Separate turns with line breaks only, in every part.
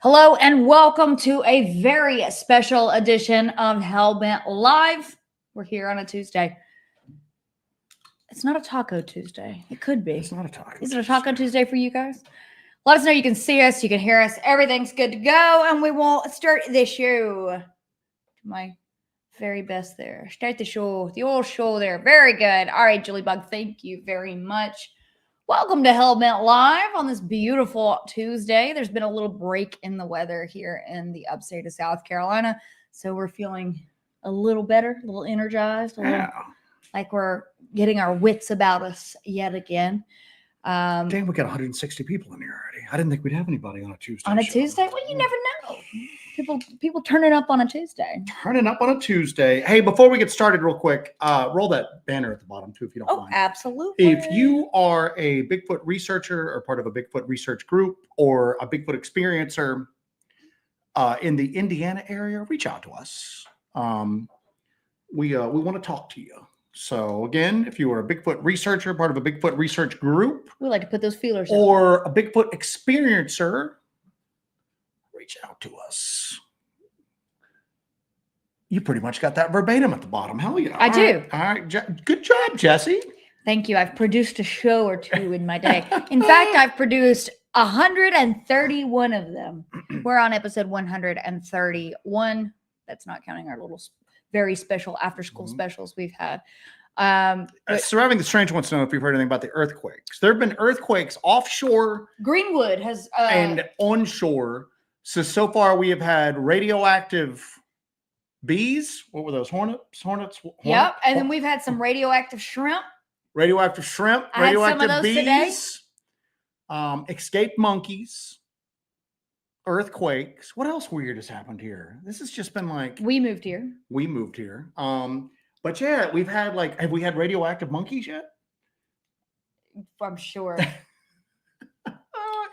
Hello and welcome to a very special edition of Hellbent Live. We're here on a Tuesday. It's not a Taco Tuesday. It could be.
It's not a Taco.
Is it a Taco Tuesday for you guys? Let us know. You can see us. You can hear us. Everything's good to go. And we will start the show. My very best there. Start the show. The old show there. Very good. All right, Julie Bug. Thank you very much. Welcome to Hellbent Live on this beautiful Tuesday. There's been a little break in the weather here in the upstate of South Carolina, so we're feeling a little better, a little energized, like we're getting our wits about us yet again.
Damn, we got 160 people in here already. I didn't think we'd have anybody on a Tuesday.
On a Tuesday? Well, you never know. People turning up on a Tuesday.
Turning up on a Tuesday. Hey, before we get started real quick, roll that banner at the bottom too, if you don't mind.
Oh, absolutely.
If you are a Bigfoot researcher or part of a Bigfoot research group or a Bigfoot experiencer in the Indiana area, reach out to us. We want to talk to you. So again, if you are a Bigfoot researcher, part of a Bigfoot research group,
we like to put those feelers out.
Or a Bigfoot experiencer, reach out to us. You pretty much got that verbatim at the bottom. Hell yeah.
I do.
All right. Good job, Jesse.
Thank you. I've produced a show or two in my day. In fact, I've produced 131 of them. We're on episode 131. That's not counting our little very special after-school specials we've had.
Surviving the Strange wants to know if you've heard anything about the earthquakes. There have been earthquakes offshore.
Greenwood has...
and onshore. So far we have had radioactive bees. What were those? Hornets?
Yep. And then we've had some radioactive shrimp.
Radioactive shrimp.
I had some of those
bees. Escaped monkeys. Earthquakes. What else weird has happened here? This has just been like...
We moved here.
But yeah, we've had like... Have we had radioactive monkeys yet?
I'm sure.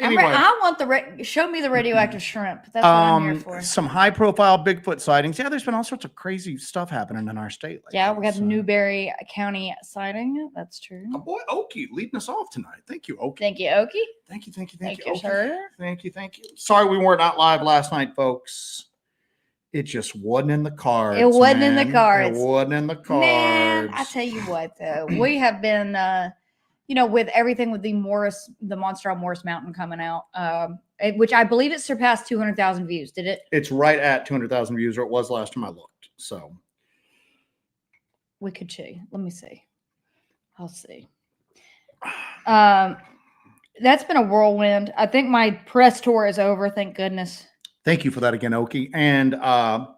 Anyway,
I want show me the radioactive shrimp. That's what I'm here for.
Some high-profile Bigfoot sightings. Yeah, there's been all sorts of crazy stuff happening in our state.
Yeah, we got the Newberry County sighting. That's true.
Oh boy, Okie leading us off tonight. Thank you, Okie.
Thank you, Okie.
Thank you,
Okie. Sir.
Thank you. Sorry we weren't out live last night, folks. It just wasn't in the cards.
It wasn't in the cards. Man, I tell you what, though, we have been. With everything with the Monster on Morris Mountain coming out, which I believe it surpassed 200,000 views. Did it? It's
right at 200,000 views, or it was last time I looked. So
we could see. Let me see. I'll see. That's been a whirlwind. I think my press tour is over. Thank goodness.
Thank you for that again, Okie. And a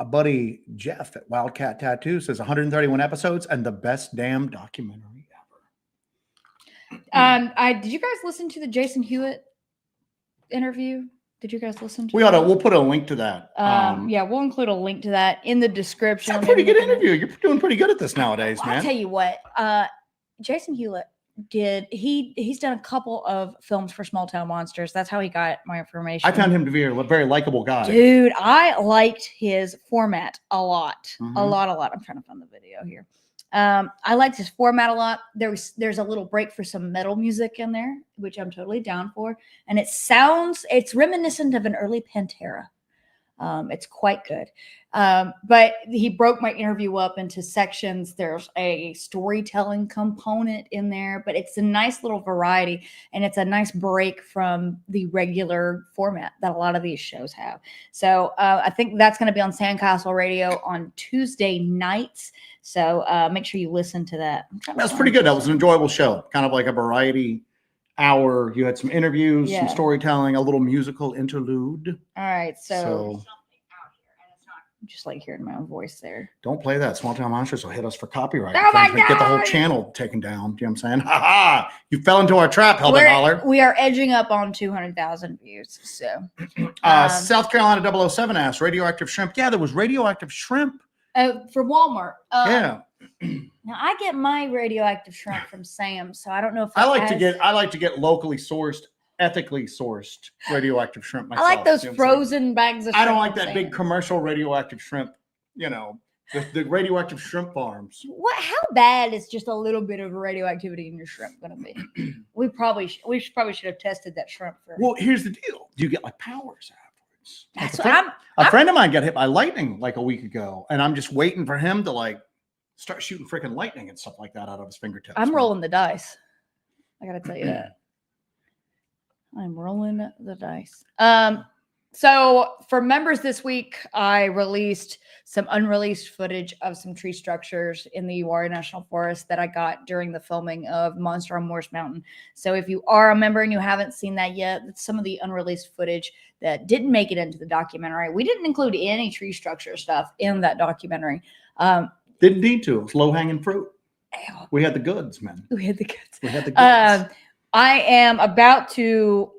buddy Jeff at Wildcat Tattoo says 131 episodes and the best damn documentary.
Did you guys listen to the Jason Hewitt interview? Did you guys listen to
We'll put a link to that.
Yeah, we'll include a link to that in the description.
It's a pretty good interview. You're doing pretty good at this nowadays, man.
I'll tell you what, Jason Hewitt he's done a couple of films for Small Town Monsters. That's how he got my information.
I found him to be a very likable guy.
Dude, I liked his format a lot. Mm-hmm. A lot. I'm trying to find the video here. I liked his format a lot. There's a little break for some metal music in there, which I'm totally down for. And it's reminiscent of an early Pantera. It's quite good. But he broke my interview up into sections. There's a storytelling component in there, but it's a nice little variety, and it's a nice break from the regular format that a lot of these shows have. So I think that's going to be on Sandcastle Radio on Tuesday nights. So make sure you listen to that.
That's pretty good. That was an enjoyable show, kind of like a variety hour. You had some interviews, some storytelling, a little musical interlude.
All right, so just like hearing my own voice there.
Don't play that. Small Town Monsters will hit us for copyright.
Oh my God!
Get the whole channel taken down. Do you know what I'm saying? Ha ha! You fell into our trap, Hellbent Holler.
We are edging up on 200,000 views. So,
South Carolina 007 asked, radioactive shrimp. Yeah, there was radioactive shrimp.
For Walmart.
Yeah.
Now I get my radioactive shrimp from Sam's, so I don't know if
I like to get locally sourced, ethically sourced radioactive shrimp myself.
I like those frozen bags of shrimp.
I don't like that big commercial radioactive shrimp, The radioactive shrimp farms.
What? How bad is just a little bit of radioactivity in your shrimp going to be? We probably should have tested that shrimp first.
Well, here's the deal. Do you get like powers afterwards?
That's
Like
what
a friend of mine got hit by lightning like a week ago, and I'm just waiting for him to like start shooting freaking lightning and stuff like that out of his fingertips.
I'm rolling the dice. I got to tell you that. I'm rolling the dice. So for members this week, I released some unreleased footage of some tree structures in the Uwharrie National Forest that I got during the filming of Monster on Morse Mountain. So if you are a member and you haven't seen that yet, that's some of the unreleased footage that didn't make it into the documentary. We didn't include any tree structure stuff in that documentary.
Didn't need to. It was low-hanging fruit. We had the goods, man.
We had the goods.
We had the goods.
I am about to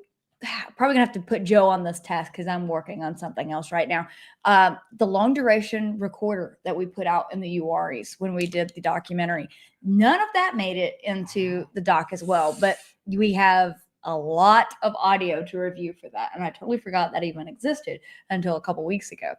probably gonna have to put Joe on this task because I'm working on something else right now. The long duration recorder that we put out in the Uwharries when we did the documentary, none of that made it into the doc as well, but we have a lot of audio to review for that, and I totally forgot that even existed until a couple weeks ago.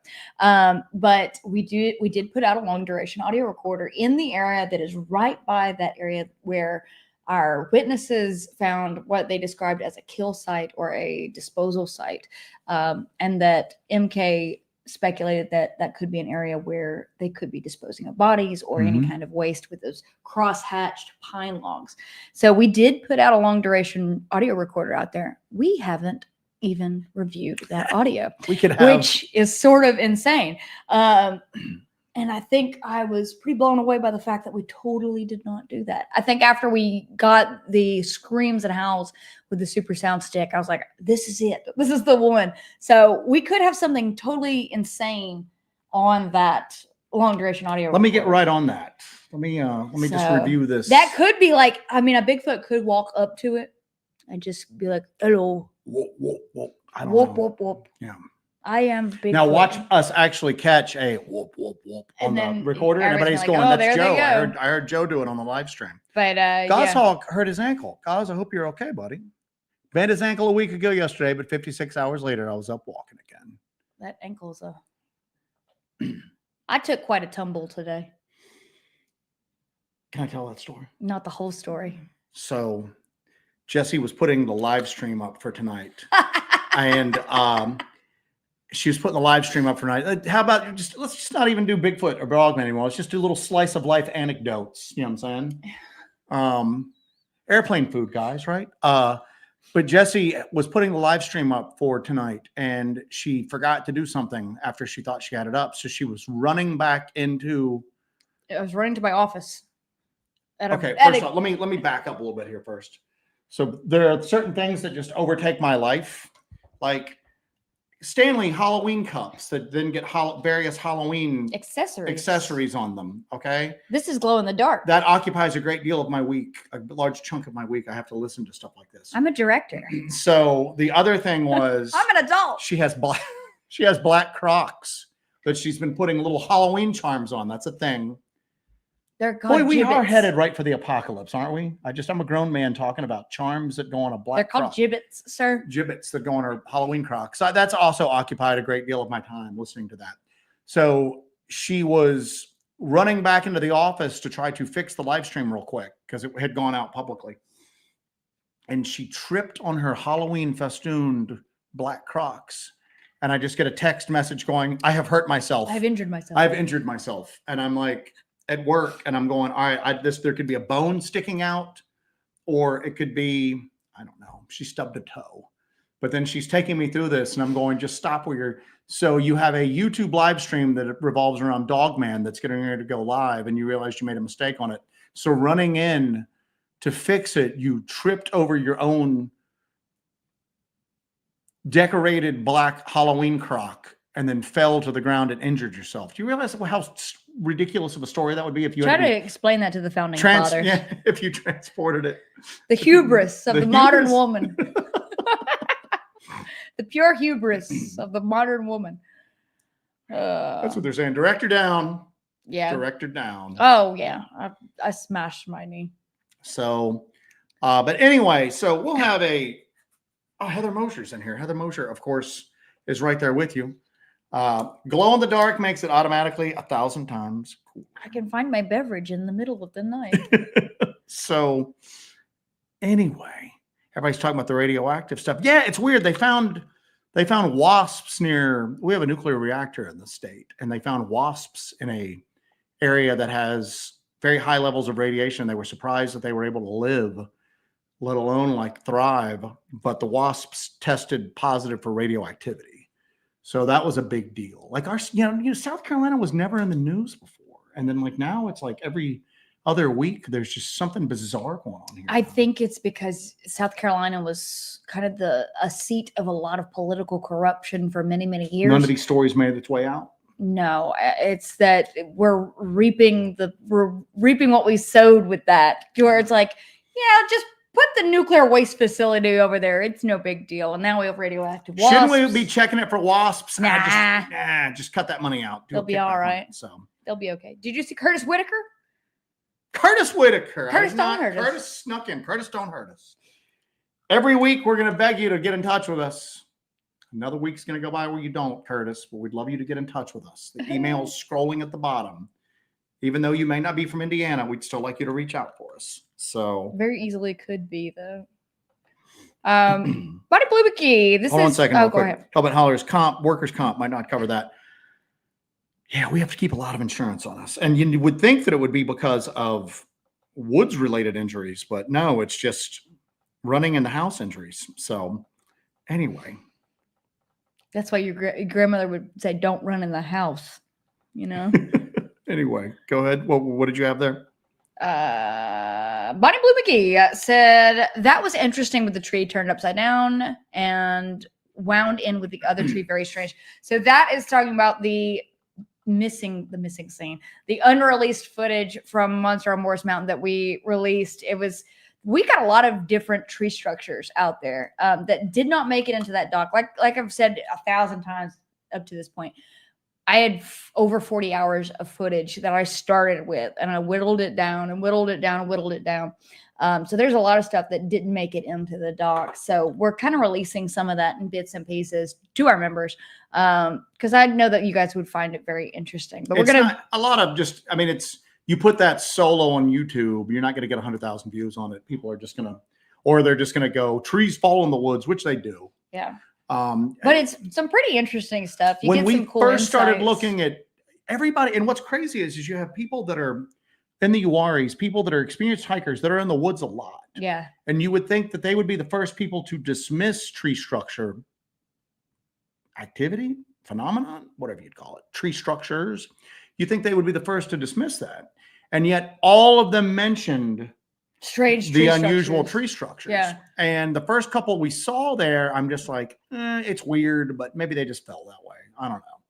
But we did put out a long duration audio recorder in the area that is right by that area where our witnesses found what they described as a kill site or a disposal site, and that MK speculated that that could be an area where they could be disposing of bodies or any kind of waste with those cross-hatched pine logs. So we did put out a long duration audio recorder out there. We haven't even reviewed that audio, which is sort of insane. And I think I was pretty blown away by the fact that we totally did not do that. I think after we got the screams and howls with the super sound stick, I was like, this is it. This is the one. So we could have something totally insane on that long duration audio.
Let me get right on that. Let me just review this.
That could be like, I mean, a Bigfoot could walk up to it and just be like, hello.
Whoop, whoop, whoop. I don't
whoop,
know.
whoop, whoop.
Yeah.
I am Bigfoot.
Now watch us actually catch a whoop, whoop, whoop on the recorder. And everybody's
like,
going,
oh,
that's
there
Joe.
they go.
I heard Joe do it on the live stream.
But
Goshawk hurt his ankle. Gosh, I hope you're okay, buddy. Bent his ankle a week ago yesterday, but 56 hours later, I was up walking again.
That ankle's I took quite a tumble today.
Can I tell that story?
Not the whole story.
So Jesse was putting the live stream up for tonight. And she was putting the live stream up for tonight. How about let's just not even do Bigfoot or Dogman anymore. Let's just do little slice of life anecdotes. You know what I'm saying? Airplane food, guys, right? But Jesse was putting the live stream up for tonight, and she forgot to do something after she thought she had it up. So she was running back into.
I was running to my office.
Okay, first off, let me back up a little bit here first. So there are certain things that just overtake my life, like Stanley Halloween cups that then get various Halloween accessories on them. Okay.
This is glow in the dark.
That occupies a great deal of my week, a large chunk of my week. I have to listen to stuff like this.
I'm a director.
So the other thing was
I'm an adult.
She has black Crocs that she's been putting little Halloween charms on. That's a thing.
They're called
Boy, we
gibbets.
are headed right for the apocalypse, aren't we? I'm a grown man talking about charms that go on a black
They're called
Croc.
gibbets, sir.
Gibbets that go on her Halloween Crocs. So that's also occupied a great deal of my time listening to that. So she was running back into the office to try to fix the live stream real quick because it had gone out publicly. And she tripped on her Halloween festooned black Crocs. And I just get a text message going, I have hurt myself.
I've injured myself.
I've injured myself. And I'm like, at work, and I'm going, all right, there could be a bone sticking out, or it could be, I don't know, she stubbed a toe. But then she's taking me through this, and I'm going, just stop where you're. So you have a YouTube live stream that revolves around Dogman that's getting ready to go live, and you realize you made a mistake on it. So running in to fix it, you tripped over your own decorated black Halloween Croc and then fell to the ground and injured yourself. Do you realize how ridiculous of a story that would be if you
try to explain that to the founding fathers?
Yeah, if you transported it.
The hubris of the modern woman. The pure hubris of the modern woman.
That's what they're saying. Director down.
Yeah.
Director down.
Oh, yeah. I smashed my knee.
So, but anyway, so we'll have Heather Mosher's in here. Heather Mosher, of course, is right there with you. Glow in the dark makes it automatically 1,000 times cooler.
I can find my beverage in the middle of the night.
So anyway, everybody's talking about the radioactive stuff. Yeah, it's weird. They found wasps near. We have a nuclear reactor in the state, and they found wasps in a area that has very high levels of radiation. They were surprised that they were able to live, let alone like thrive. But the wasps tested positive for radioactivity. So that was a big deal. Like South Carolina was never in the news before. And then like now it's like every other week, there's just something bizarre going on here.
I think it's because South Carolina was kind of a seat of a lot of political corruption for many, many years.
None of these stories made its way out.
No, it's that we're reaping what we sowed with that. Where it's like, just put the nuclear waste facility over there. It's no big deal. And now we have radioactive wasps.
Shouldn't we be checking it for wasps?
Nah.
Just cut that money out.
They'll be all right.
So
they'll be okay. Did you see Curtis Whitaker?
Curtis Whitaker.
Curtis don't hurt us.
Curtis snuck in. Curtis don't hurt us. Every week we're going to beg you to get in touch with us. Another week's going to go by where you don't, Curtis, but we'd love you to get in touch with us. The email's scrolling at the bottom. Even though you may not be from Indiana, we'd still like you to reach out for us. So
very easily could be though. Body Blue McGee.
Hold on a second.
Oh, go ahead.
Hellbent Holler's workers' comp might not cover that. Yeah, we have to keep a lot of insurance on us. And you would think that it would be because of woods-related injuries, but no, it's just running in the house injuries. So anyway.
That's why your grandmother would say, don't run in the house,
Anyway, go ahead. What did you have there?
Bonnie Blue McGee said, that was interesting with the tree turned upside down and wound in with the other tree. Very strange. So that is talking about the missing scene, the unreleased footage from Monster on Morris Mountain that we released. We got a lot of different tree structures out there that did not make it into that doc. Like I've said 1,000 times up to this point, I had over 40 hours of footage that I started with, and I whittled it down and whittled it down and whittled it down. So there's a lot of stuff that didn't make it into the doc. So we're kind of releasing some of that in bits and pieces to our members because I know that you guys would find it very interesting. But
you put that solo on YouTube, you're not going to get 100,000 views on it. People are just going to, or they're just going to go, trees fall in the woods, which they do.
Yeah. But it's some pretty interesting stuff.
When we first started looking at everybody, and what's crazy is you have people that are in the UREs, people that are experienced hikers that are in the woods a lot.
Yeah.
And you would think that they would be the first people to dismiss tree structure activity, phenomenon, whatever you'd call it, tree structures. You think they would be the first to dismiss that. And yet all of them mentioned the unusual tree structures.
Yeah.
And the first couple we saw there, I'm just like, it's weird, but maybe they just fell that way. I don't know.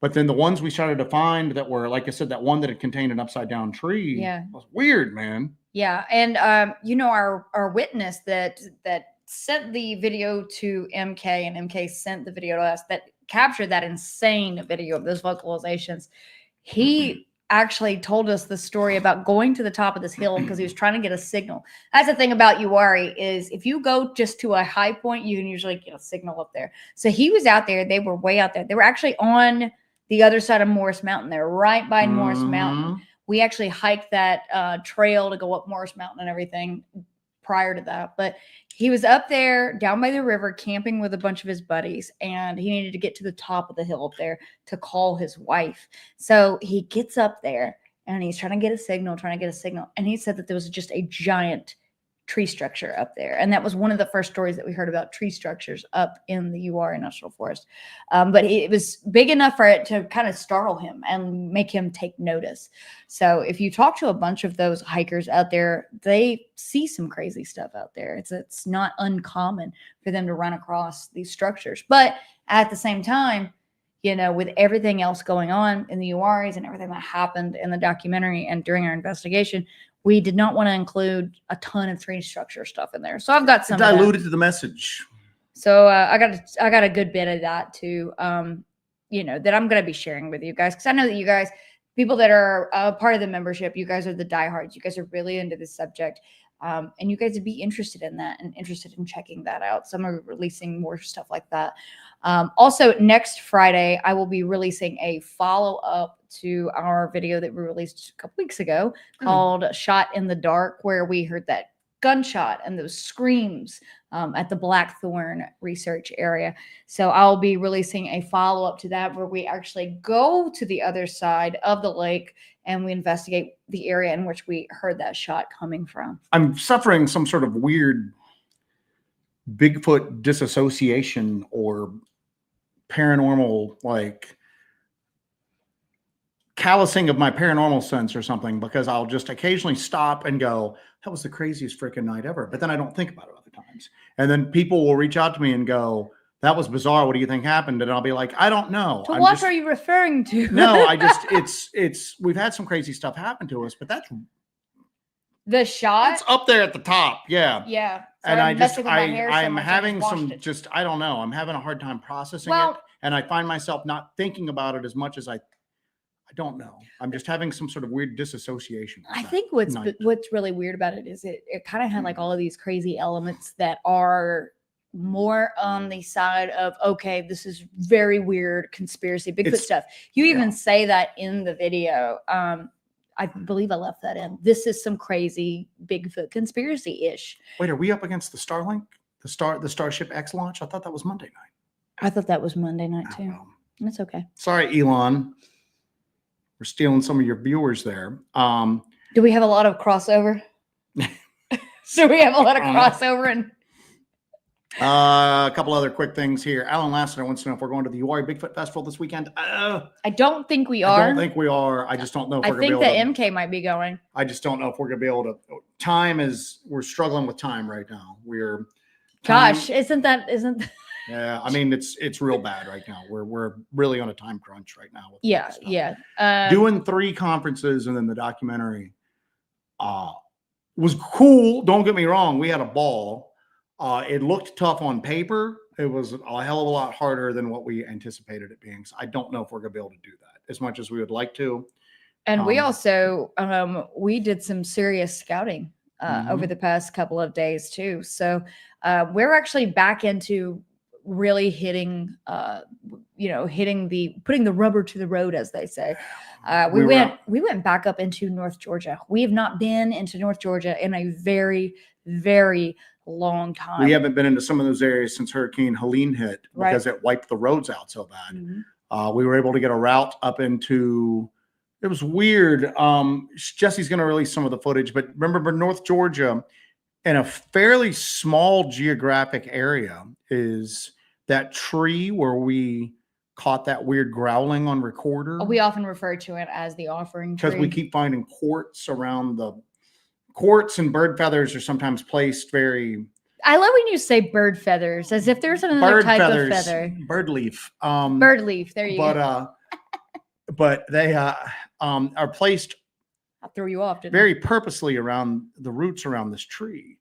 But then the ones we started to find that were, like I said, that one that had contained an upside down tree was weird, man.
Yeah. And, our witness that sent the video to MK and MK sent the video to us that captured that insane video of those vocalizations. He actually told us the story about going to the top of this hill because he was trying to get a signal. That's the thing about Uwharrie is if you go just to a high point, you can usually get a signal up there. So he was out there. They were way out there. They were actually on the other side of Morris Mountain. They're right by Morris Mountain. We actually hiked that trail to go up Morris Mountain and everything prior to that. But he was up there down by the river camping with a bunch of his buddies, and he needed to get to the top of the hill up there to call his wife. So he gets up there and he's trying to get a signal. And he said that there was just a giant tree structure up there. And that was one of the first stories that we heard about tree structures up in the Uwharrie National Forest. But it was big enough for it to kind of startle him and make him take notice. So if you talk to a bunch of those hikers out there, they see some crazy stuff out there. It's not uncommon for them to run across these structures. But at the same time, with everything else going on in the Uwharries and everything that happened in the documentary and during our investigation, we did not want to include a ton of tree structure stuff in there. So I've got some
diluted to the message.
So I got a good bit of that too, that I'm going to be sharing with you guys. Cause I know that you guys, people that are part of the membership, you guys are the diehards. You guys are really into this subject. And you guys would be interested in that and interested in checking that out. So I'm releasing more stuff like that. Also, next Friday, I will be releasing a follow-up to our video that we released a couple weeks ago called Shot in the Dark, where we heard that gunshot and those screams at the Blackthorn research area. So I'll be releasing a follow-up to that where we actually go to the other side of the lake and we investigate the area in which we heard that shot coming from.
I'm suffering some sort of weird Bigfoot disassociation or paranormal, like callousing of my paranormal sense or something, because I'll just occasionally stop and go, that was the craziest freaking night ever. But then I don't think about it other times. And then people will reach out to me and go, that was bizarre. What do you think happened? And I'll be like, I don't know.
So what are you referring to?
No, we've had some crazy stuff happen to us, but that's
the shot.
It's up there at the top. Yeah.
Yeah. So
And
I'm
having some, I don't know. I'm having a hard time processing it. And I find myself not thinking about it as much as I don't know. I'm just having some sort of weird disassociation.
I think what's really weird about it is it kind of had like all of these crazy elements that are more on the side of, okay, this is very weird conspiracy Bigfoot stuff. You even say that in the video. I believe I left that in. This is some crazy Bigfoot conspiracy-ish.
Wait, are we up against the Starlink? The Starship X launch? I thought that was Monday night.
I thought that was Monday night too. That's okay.
Sorry, Elon. We're stealing some of your viewers there.
Do we have a lot of crossover? So we have a lot of crossover and
a couple other quick things here. Alan Lassiter wants to know if we're going to the Uwharrie Bigfoot Festival this weekend.
I don't think we are.
I don't think we are. I just don't know if we're going to be able to.
I think the MK might be going.
I just don't know if we're going to be able to. We're struggling with time right now.
Gosh, isn't
yeah, I mean it's real bad right now. We're really on a time crunch right now.
Yeah.
Doing 3 conferences and then the documentary was cool. Don't get me wrong. We had a ball. It looked tough on paper. It was a hell of a lot harder than what we anticipated it being. So I don't know if we're going to be able to do that as much as we would like to.
And we also, we did some serious scouting over the past couple of days too. So we're actually back into really hitting putting the rubber to the road, as they say. We went back up into North Georgia. We have not been into North Georgia in a very, very long time.
We haven't been into some of those areas since Hurricane Helene hit because it wiped the roads out so bad. We were able to get a route up into, it was weird. Jesse's going to release some of the footage, but remember North Georgia in a fairly small geographic area is that tree where we caught that weird growling on recorder.
We often refer to it as the offering tree.
Because we keep finding quartz around quartz and bird feathers are sometimes placed very.
I love when you say bird feathers, as if there's another type of feather.
Bird leaf.
Bird leaf. There you go.
But they are placed.
I'll throw you off.
Very purposely around the roots around this tree.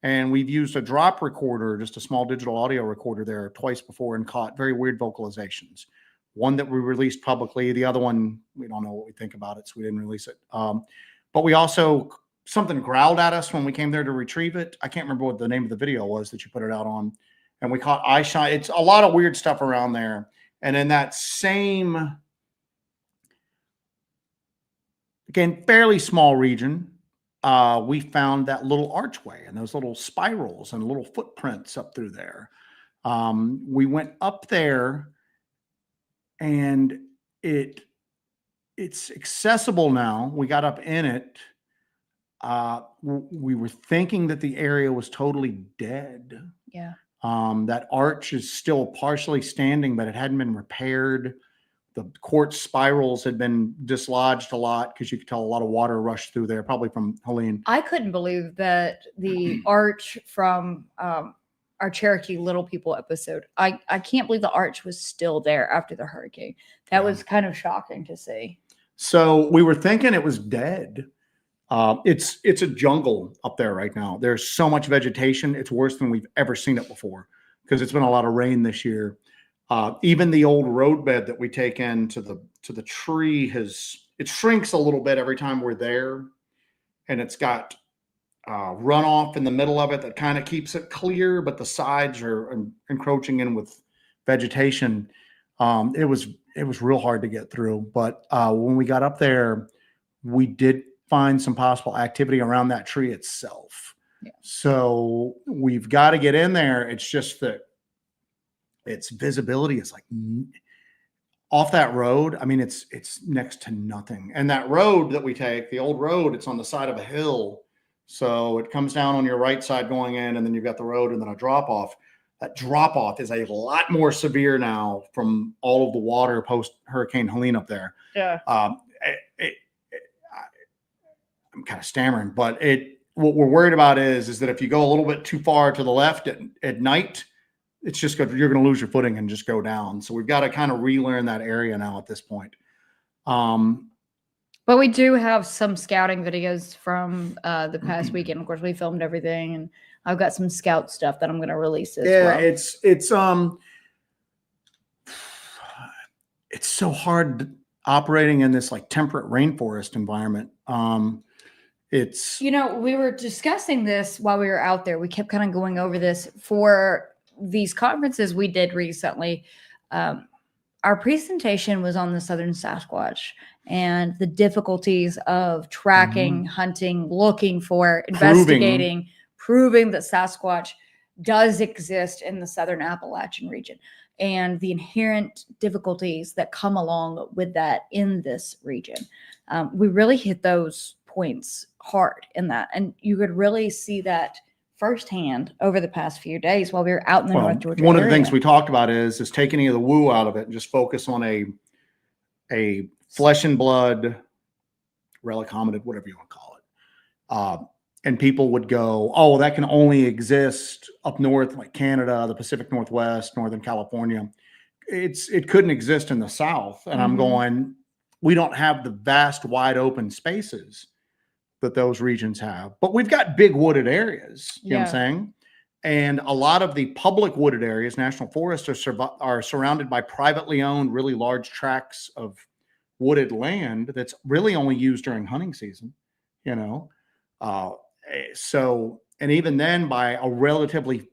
And we've used a drop recorder, just a small digital audio recorder there twice before and caught very weird vocalizations. One that we released publicly. The other one, we don't know what we think about it, so we didn't release it. But we also, something growled at us when we came there to retrieve it. I can't remember what the name of the video was that you put it out on. And we caught eye shine. It's a lot of weird stuff around there. And in that same, again, fairly small region, we found that little archway and those little spirals and little footprints up through there. We went up there and it's accessible now. We got up in it. We were thinking that the area was totally dead.
Yeah.
That arch is still partially standing, but it hadn't been repaired. The quartz spirals had been dislodged a lot because you could tell a lot of water rushed through there, probably from Helene.
I couldn't believe that the arch from our Cherokee Little People episode, I can't believe the arch was still there after the hurricane. That was kind of shocking to see.
So we were thinking it was dead. It's a jungle up there right now. There's so much vegetation. It's worse than we've ever seen it before because it's been a lot of rain this year. Even the old roadbed that we take into the tree it shrinks a little bit every time we're there. And it's got runoff in the middle of it that kind of keeps it clear, but the sides are encroaching in with vegetation. It was real hard to get through. But when we got up there, we did find some possible activity around that tree itself.
Yeah.
So we've got to get in there. It's just that its visibility is like off that road. I mean, it's next to nothing. And that road that we take, the old road, it's on the side of a hill. So it comes down on your right side going in, and then you've got the road and then a drop off. That drop off is a lot more severe now from all of the water post Hurricane Helene up there.
Yeah.
I'm kind of stammering, but what we're worried about is that if you go a little bit too far to the left at night, it's just good. You're going to lose your footing and just go down. So we've got to kind of relearn that area now at this point.
But we do have some scouting videos from the past weekend. Of course, we filmed everything, and I've got some scout stuff that I'm going to release as well.
It's so hard operating in this like temperate rainforest environment.
We were discussing this while we were out there. We kept kind of going over this for these conferences we did recently. Our presentation was on the Southern Sasquatch and the difficulties of tracking, hunting, looking for, investigating, proving that Sasquatch does exist in the Southern Appalachian region, and the inherent difficulties that come along with that in this region. We really hit those points hard in that, and you could really see that firsthand over the past few days while we were out in the North Georgia
one
area.
of the things we talked about is take any of the woo out of it and just focus on a flesh and blood relic hominid, whatever you want to call it. And people would go, oh, that can only exist up north, like Canada, the Pacific Northwest, Northern California. It couldn't exist in the South. And I'm going, we don't have the vast, wide open spaces that those regions have, but we've got big wooded areas, you know what I'm saying? And a lot of the public wooded areas, national forests, are surrounded by privately owned, really large tracts of wooded land that's really only used during hunting season, you know? So, and even then by a relatively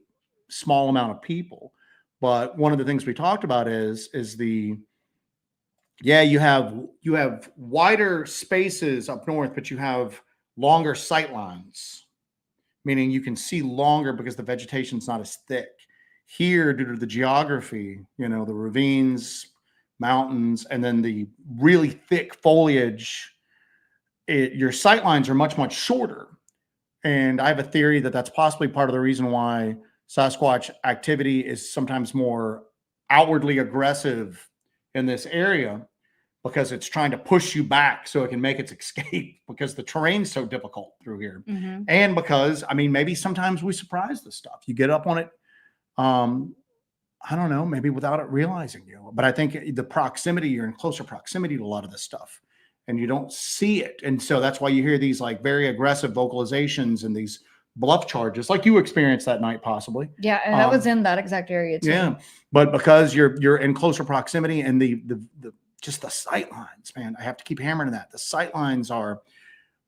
small amount of people. But one of the things we talked about is you have wider spaces up north, but you have longer sight lines, meaning you can see longer because the vegetation's not as thick. Here, due to the geography, the ravines, mountains, and then the really thick foliage, your sight lines are much, much shorter. And I have a theory that that's possibly part of the reason why Sasquatch activity is sometimes more outwardly aggressive in this area, because it's trying to push you back so it can make its escape, because the terrain's so difficult through here. And because, maybe sometimes we surprise the stuff. You get up on it, I don't know, maybe without it realizing you. But I think the proximity, you're in closer proximity to a lot of this stuff and you don't see it. And so that's why you hear these like very aggressive vocalizations and these bluff charges like you experienced that night, possibly.
Yeah. And that was in that exact area too.
Yeah. But because you're in closer proximity, and the just the sight lines, man, I have to keep hammering that. The sight lines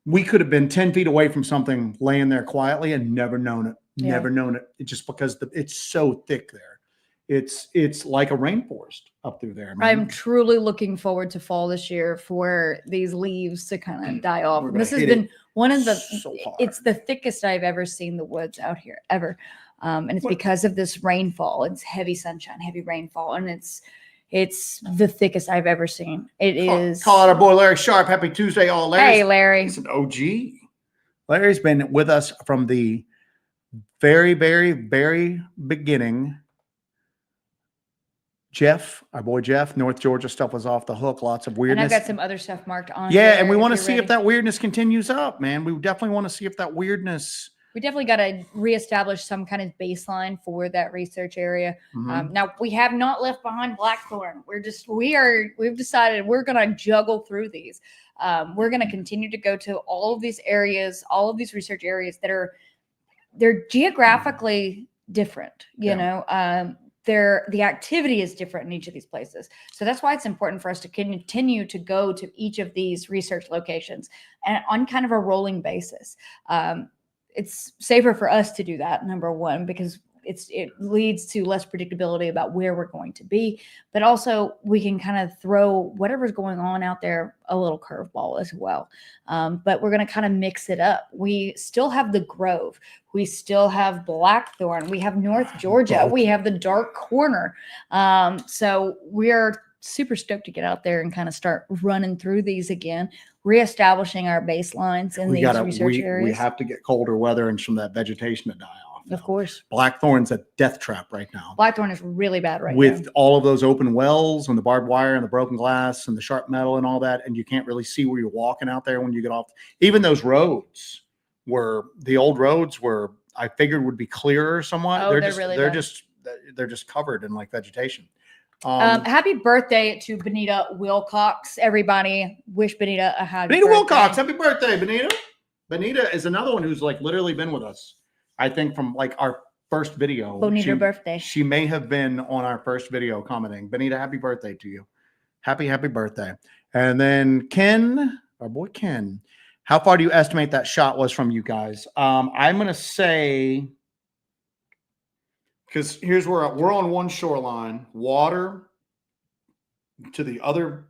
we could have been 10 feet away from something laying there quietly and never known it. It's just because it's so thick there. It's like a rainforest up through there, man.
I'm truly looking forward to fall this year for these leaves to kind of die off. This has been one of it's the thickest I've ever seen the woods out here ever. And it's because of this rainfall. It's heavy sunshine, heavy rainfall, and it's the thickest I've ever seen. It is.
Call out our boy Larry Sharp. Happy Tuesday, all.
Hey, Larry.
He's an OG. Larry's been with us from the very, very, very beginning. Jeff, our boy Jeff, North Georgia stuff was off the hook. Lots of weirdness.
And I've got some other stuff marked on.
Yeah, and we want to see if that weirdness continues up, man. We definitely want to see if that weirdness.
We definitely got to reestablish some kind of baseline for that research area. Now, we have not left behind Blackthorn. We've decided we're going to juggle through these. We're going to continue to go to all of these areas, all of these research areas they're geographically different, you know. The activity is different in each of these places. So that's why it's important for us to continue to go to each of these research locations and on kind of a rolling basis. it's safer for us to do that, number one, because it leads to less predictability about where we're going to be, but also we can kind of throw whatever's going on out there a little curveball as well. But we're going to kind of mix it up. We still have the Grove, we still have Blackthorn, we have North Georgia, we have the Dark Corner. So we're super stoked to get out there and kind of start running through these again, reestablishing our baselines in these research areas.
We have to get colder weather and some of that vegetation to die off.
Of course.
Blackthorn's a death trap right now.
Blackthorn is really bad right now.
With all of those open wells and the barbed wire and the broken glass and the sharp metal and all that, and you can't really see where you're walking out there when you get off. Even those roads the old roads were, I figured would be clearer somewhat.
Oh, they're
just covered in like vegetation.
Happy birthday to Benita Wilcox. Everybody wish Benita a happy
Benita
birthday.
Wilcox, happy birthday, Benita. Benita is another one who's like literally been with us. I think from like our first video.
Bonita birthday.
She may have been on our first video commenting. Benita, happy birthday to you. Happy birthday. And then Ken, our boy Ken, how far do you estimate that shot was from you guys? I'm going to say, because here's where we're on one shoreline, water to the other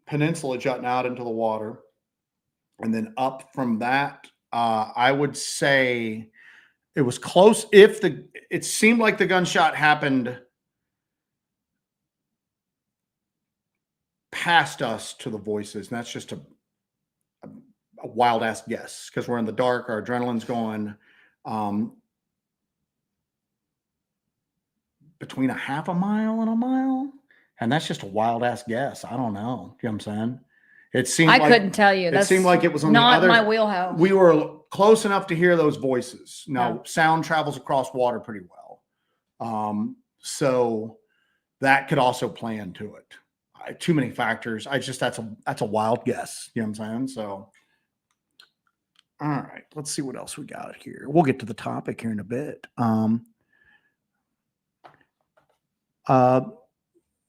peninsula jutting out into the water. And then up from that, I would say it was close. It seemed like the gunshot happened past us to the voices. And that's just a wild ass guess because we're in the dark. Our adrenaline's going. Between a half a mile and a mile. And that's just a wild ass guess. I don't know. You know what I'm saying? It seemed
I couldn't tell you.
It seemed like it was on
not
the other,
my wheelhouse.
We were close enough to hear those voices. Now,
Yeah.
sound travels across water pretty well. So that could also play into it. Too many factors. That's a wild guess. You know what I'm saying? So, all right, let's see what else we got here. We'll get to the topic here in a bit.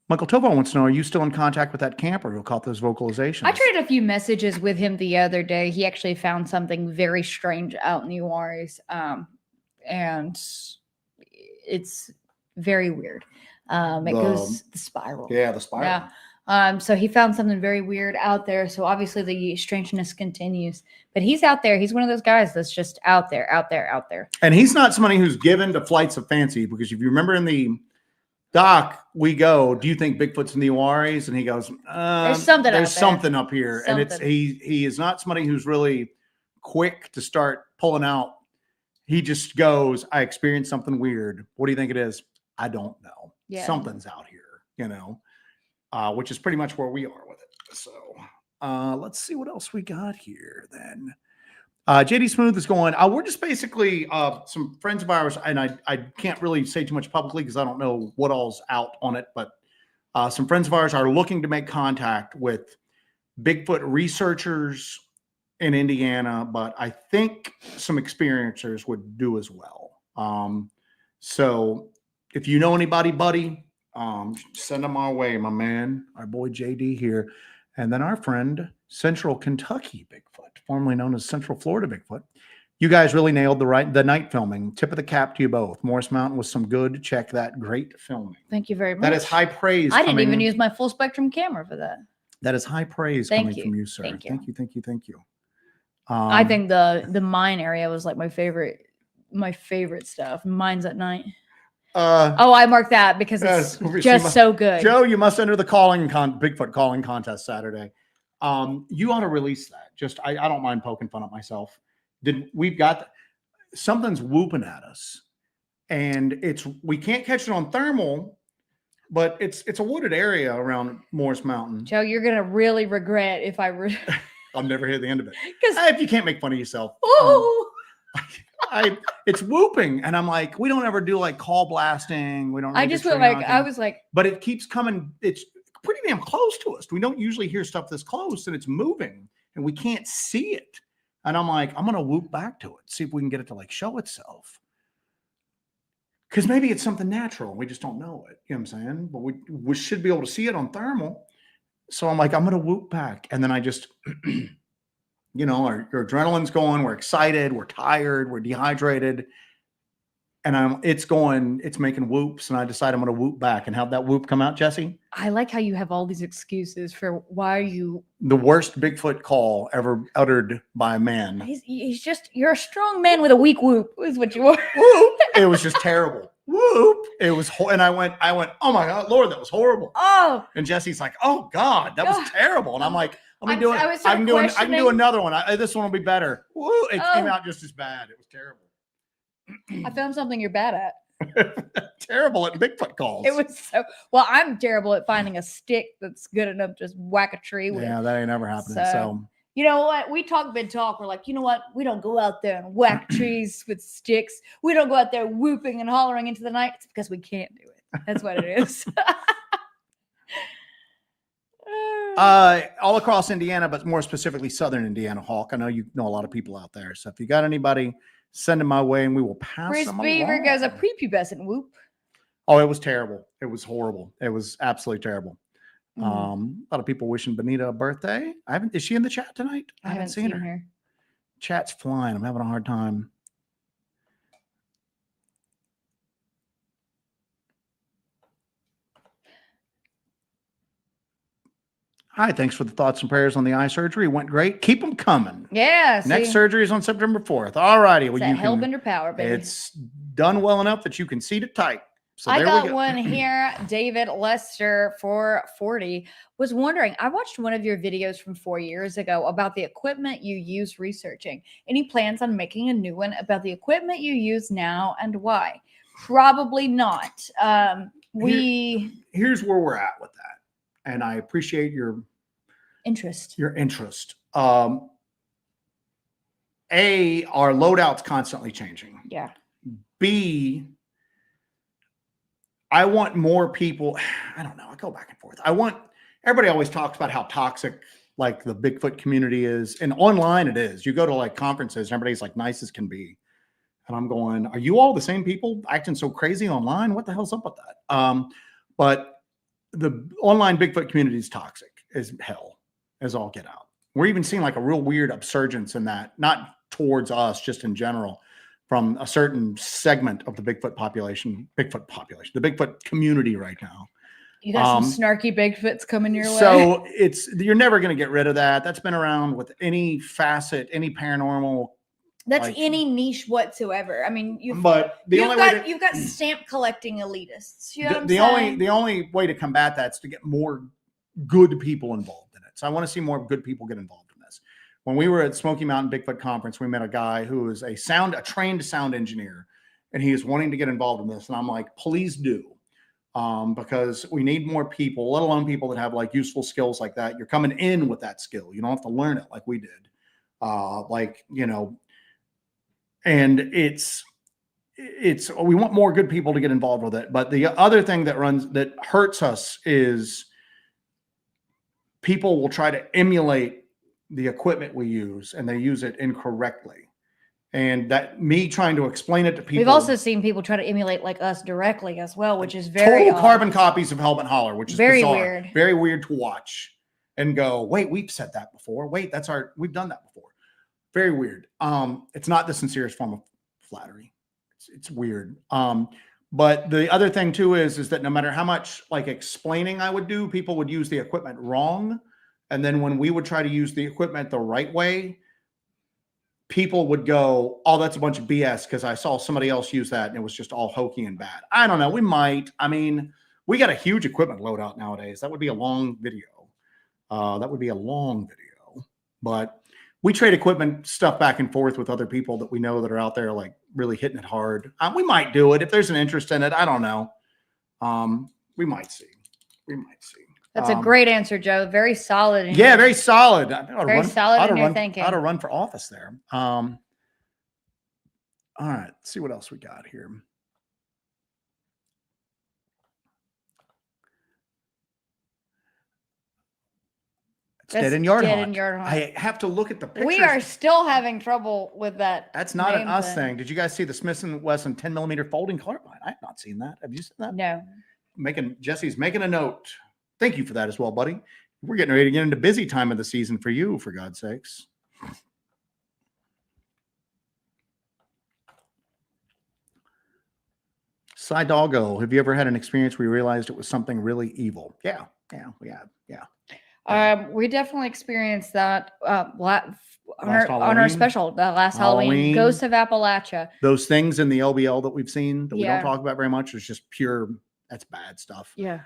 Michael Tovo wants to know, are you still in contact with that camper who caught those vocalizations?
I traded a few messages with him the other day. He actually found something very strange out in the Juarez. And it's very weird. It goes the spiral.
Yeah, the spiral.
Yeah. So he found something very weird out there. So obviously the strangeness continues, but he's out there. He's one of those guys that's just out there.
And he's not somebody who's given to flights of fancy, because if you remember in the doc, we go, do you think Bigfoot's in the Juarez? And he goes,
there's something
up here.
Something.
And he is not somebody who's really quick to start pulling out. He just goes, I experienced something weird. What do you think it is? I don't know.
Yeah.
Something's out here, which is pretty much where we are with it. So let's see what else we got here then. JD Smooth is going, we're just basically some friends of ours, and I can't really say too much publicly because I don't know what all's out on it, but some friends of ours are looking to make contact with Bigfoot researchers in Indiana, but I think some experiencers would do as well. So if you know anybody, buddy, send them our way, my man, our boy JD here. And then our friend, Central Kentucky Bigfoot, formerly known as Central Florida Bigfoot. You guys really nailed the night filming. Tip of the cap to you both. Morris Mountain was some good. Check that. Great filming.
Thank you very much.
That is high praise.
I didn't even use my full spectrum camera for that.
That is high praise coming from you, sir. Thank you.
I think the mine area was like my favorite stuff. Mines at night. I marked that because it's just so good.
Joe, you must enter the Bigfoot calling contest Saturday. You ought to release that. I don't mind poking fun at myself. We've got something's whooping at us, and we can't catch it on thermal, but it's a wooded area around Morris Mountain.
Joe, you're gonna really regret if
I'll never hear the end of it. If you can't make fun of yourself. It's whooping, and I'm like, we don't ever do like call blasting. We don't.
I just feel like I was like,
but it keeps coming. It's pretty damn close to us. We don't usually hear stuff this close, and it's moving, and we can't see it. And I'm like, I'm gonna whoop back to it, see if we can get it to like show itself, because maybe it's something natural. We just don't know it. You know what I'm saying? But we should be able to see it on thermal. So I'm like, I'm gonna whoop back, and then I just you know, our adrenaline's going, we're excited, we're tired, we're dehydrated. And it's making whoops. And I decide I'm going to whoop back and have that whoop come out, Jesse.
I like how you have all these excuses for why you.
The worst Bigfoot call ever uttered by a man.
You're a strong man with a weak whoop, is what you are.
Whoop. It was just terrible. Whoop. It was, and I went, oh my God, Lord, that was horrible.
Oh.
And Jesse's like, oh God, that was terrible. And I'm like, I can do another one. This one will be better. Woo. It came out just as bad. It was terrible.
I found something you're bad at.
Terrible at Bigfoot calls.
It was well, I'm terrible at finding a stick that's good enough to just whack a tree with.
Yeah, that ain't never happening. So
you know what? We talk big talk. We're like, you know what? We don't go out there and whack trees with sticks. We don't go out there whooping and hollering into the night. It's because we can't do it. That's what it is.
All across Indiana, but more specifically Southern Indiana, Hawk. I know you know a lot of people out there. So if you got anybody, send them my way and we will pass them
Beaver
along.
goes a prepubescent whoop.
Oh, it was terrible. It was horrible. It was absolutely terrible. A lot of people wishing Benita a birthday. Is she in the chat tonight?
I haven't seen her.
Chat's flying. I'm having a hard time. Hi, thanks for the thoughts and prayers on the eye surgery. It went great. Keep them coming.
Yeah.
Next surgery is on September 4th. All righty.
Well, you Hellbender power, baby.
It's done well enough that you can seat it tight. So
I got one here. David Lester 440 was wondering, I watched one of your videos from 4 years ago about the equipment you use researching. Any plans on making a new one about the equipment you use now and why? Probably not.
Here's where we're at with that. And I appreciate your
interest.
A, our loadout's constantly changing.
Yeah.
B, I want more people. I don't know. I go back and forth. Everybody always talks about how toxic like the Bigfoot community is. And online it is. You go to like conferences and everybody's like nice as can be. And I'm going, are you all the same people acting so crazy online? What the hell's up with that? But the online Bigfoot community is toxic as hell, as all get out. We're even seeing like a real weird upsurgence in that, not towards us, just in general, from a certain segment of the Bigfoot population, the Bigfoot community right now.
You got some snarky Bigfoots coming your way.
So you're never going to get rid of that. That's been around with any facet, any paranormal.
That's any niche whatsoever. I mean, you've got stamp collecting elitists. You know
the only way to combat that is to get more good people involved in it. So I want to see more good people get involved in this. When we were at Smoky Mountain Bigfoot Conference, we met a guy who is a trained sound engineer, and he is wanting to get involved in this. And I'm like, please do, because we need more people, let alone people that have like useful skills like that. You're coming in with that skill. You don't have to learn it like we did. And we want more good people to get involved with it. But the other thing that hurts us is people will try to emulate the equipment we use, and they use it incorrectly. And that me trying to explain it to people.
We've also seen people try to emulate like us directly as well, which is very
total carbon copies of Hellbent Holler, which is
very
bizarre,
weird.
Very weird to watch and go, wait, we've said that before. Wait, we've done that before. Very weird. It's not the sincerest form of flattery. It's weird. But the other thing too is that no matter how much like explaining I would do, people would use the equipment wrong. And then when we would try to use the equipment the right way, people would go, oh, that's a bunch of BS because I saw somebody else use that and it was just all hokey and bad. I don't know. We might. I mean, we got a huge equipment loadout nowadays. That would be a long video. But we trade equipment stuff back and forth with other people that we know that are out there like really hitting it hard. We might do it if there's an interest in it. I don't know. We might see.
That's a great answer, Joe. Very solid.
Yeah, very solid.
Very solid in your thinking.
I ought to run for office there. All right, let's see what else we got here. It's dead in yard haunt. I have to look at the pictures.
We are still having trouble with that.
That's not an us thing. Did you guys see the Smith & Wesson 10mm folding carbine? I have not seen that. Have you seen that?
No.
Jesse's making a note. Thank you for that as well, buddy. We're getting ready to get into busy time of the season for you, for God's sakes. Side Doggo, have you ever had an experience where you realized it was something really evil? Yeah, we have. Yeah.
We definitely experienced that on
Last
our
Halloween?
special, the last Halloween,
Halloween.
Ghost of Appalachia.
Those things in the LBL that we've seen that we don't
Yeah.
talk about very much is just pure, that's bad stuff.
Yeah.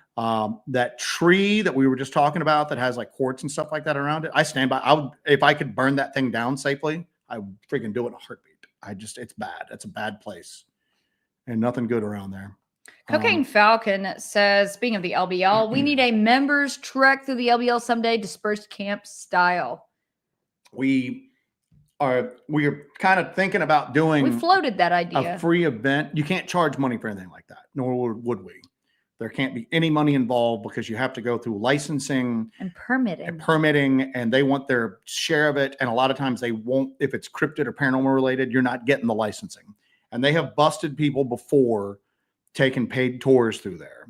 That tree that we were just talking about that has like quartz and stuff like that around it, I stand by. I would, if I could burn that thing down safely, I would freaking do it in a heartbeat. It's bad. It's a bad place and nothing good around there.
Cocaine Falcon says, speaking of the LBL, we need a members trek through the LBL someday, dispersed camp style.
We are kind of thinking about doing.
We floated that idea.
A free event. You can't charge money for anything like that, nor would we. There can't be any money involved because you have to go through licensing
and permitting,
and they want their share of it. And a lot of times they won't, if it's cryptid or paranormal related, you're not getting the licensing. And they have busted people before taking paid tours through there.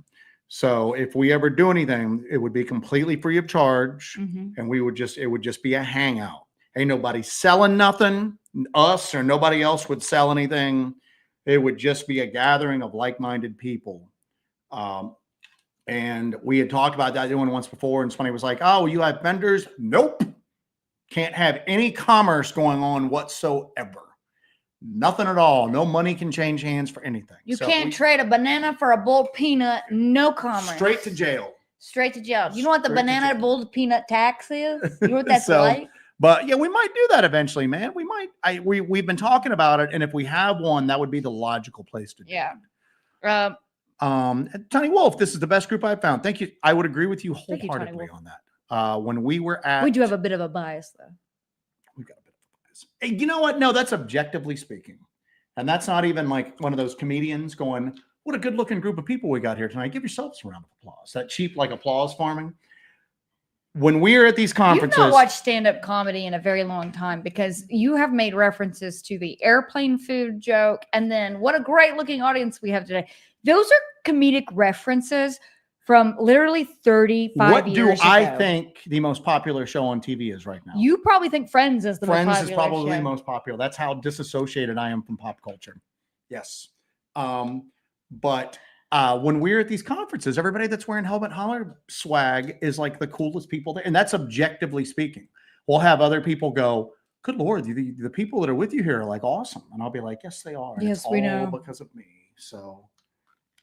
So if we ever do anything, it would be completely free of charge, and it would just be a hangout. Ain't nobody selling nothing. Us or nobody else would sell anything. It would just be a gathering of like-minded people. And we had talked about that doing once before, and somebody was like, "Oh, you have vendors?" Nope. Can't have any commerce going on whatsoever. Nothing at all. No money can change hands for anything.
You can't trade a banana for a boiled peanut. No commerce.
Straight to jail.
Straight to jail. You know what the banana boiled peanut tax is? You know what that's like?
But yeah, we might do that eventually, man. We might. We've been talking about it, and if we have one, that would be the logical place to do it. Tony Wolf, this is the best group I've found. Thank you. I would agree with you wholeheartedly on that. When we were at,
we do have a bit of a bias, though.
We've got a bit of a bias. Hey, you know what? No, that's objectively speaking, and that's not even like one of those comedians going, "What a good-looking group of people we got here tonight." Give yourselves a round of applause. That cheap like applause farming. When we're at these conferences,
you've not watched stand-up comedy in a very long time because you have made references to the airplane food joke, and then what a great-looking audience we have today. Those are comedic references from literally 35 years ago.
What do I think the most popular show on TV is right now?
You probably think Friends is the most popular.
Friends is probably the most popular. That's how disassociated I am from pop culture. Yes. But when we're at these conferences, everybody that's wearing Hellbent Holler swag is like the coolest people there. And that's objectively speaking. We'll have other people go, "Good Lord, the people that are with you here are like awesome." And I'll be like, "Yes, they are.
Yes, we know.
Because of me." So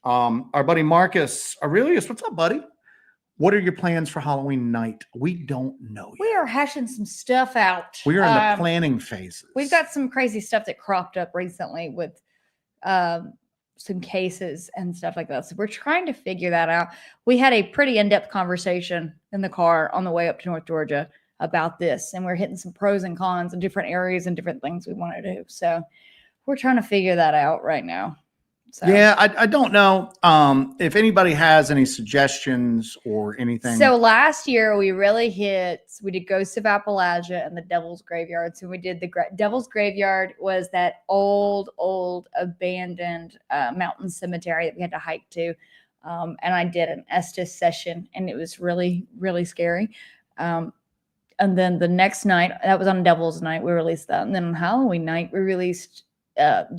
our buddy Marcus Aurelius, what's up, buddy? What are your plans for Halloween night? We don't know yet.
We are hashing some stuff out.
We are in the planning phases.
We've got some crazy stuff that cropped up recently with some cases and stuff like that. So we're trying to figure that out. We had a pretty in-depth conversation in the car on the way up to North Georgia about this, and we're hitting some pros and cons in different areas and different things we want to do. So we're trying to figure that out right now. So. Yeah,
I don't know if anybody has any suggestions or anything.
So last year we did Ghosts of Appalachia and the Devil's Graveyard. So we did the Devil's Graveyard was that old abandoned mountain cemetery that we had to hike to. And I did an Estes session and it was really, really scary. And then the next night, that was on Devil's Night, we released that. And then on Halloween night, we released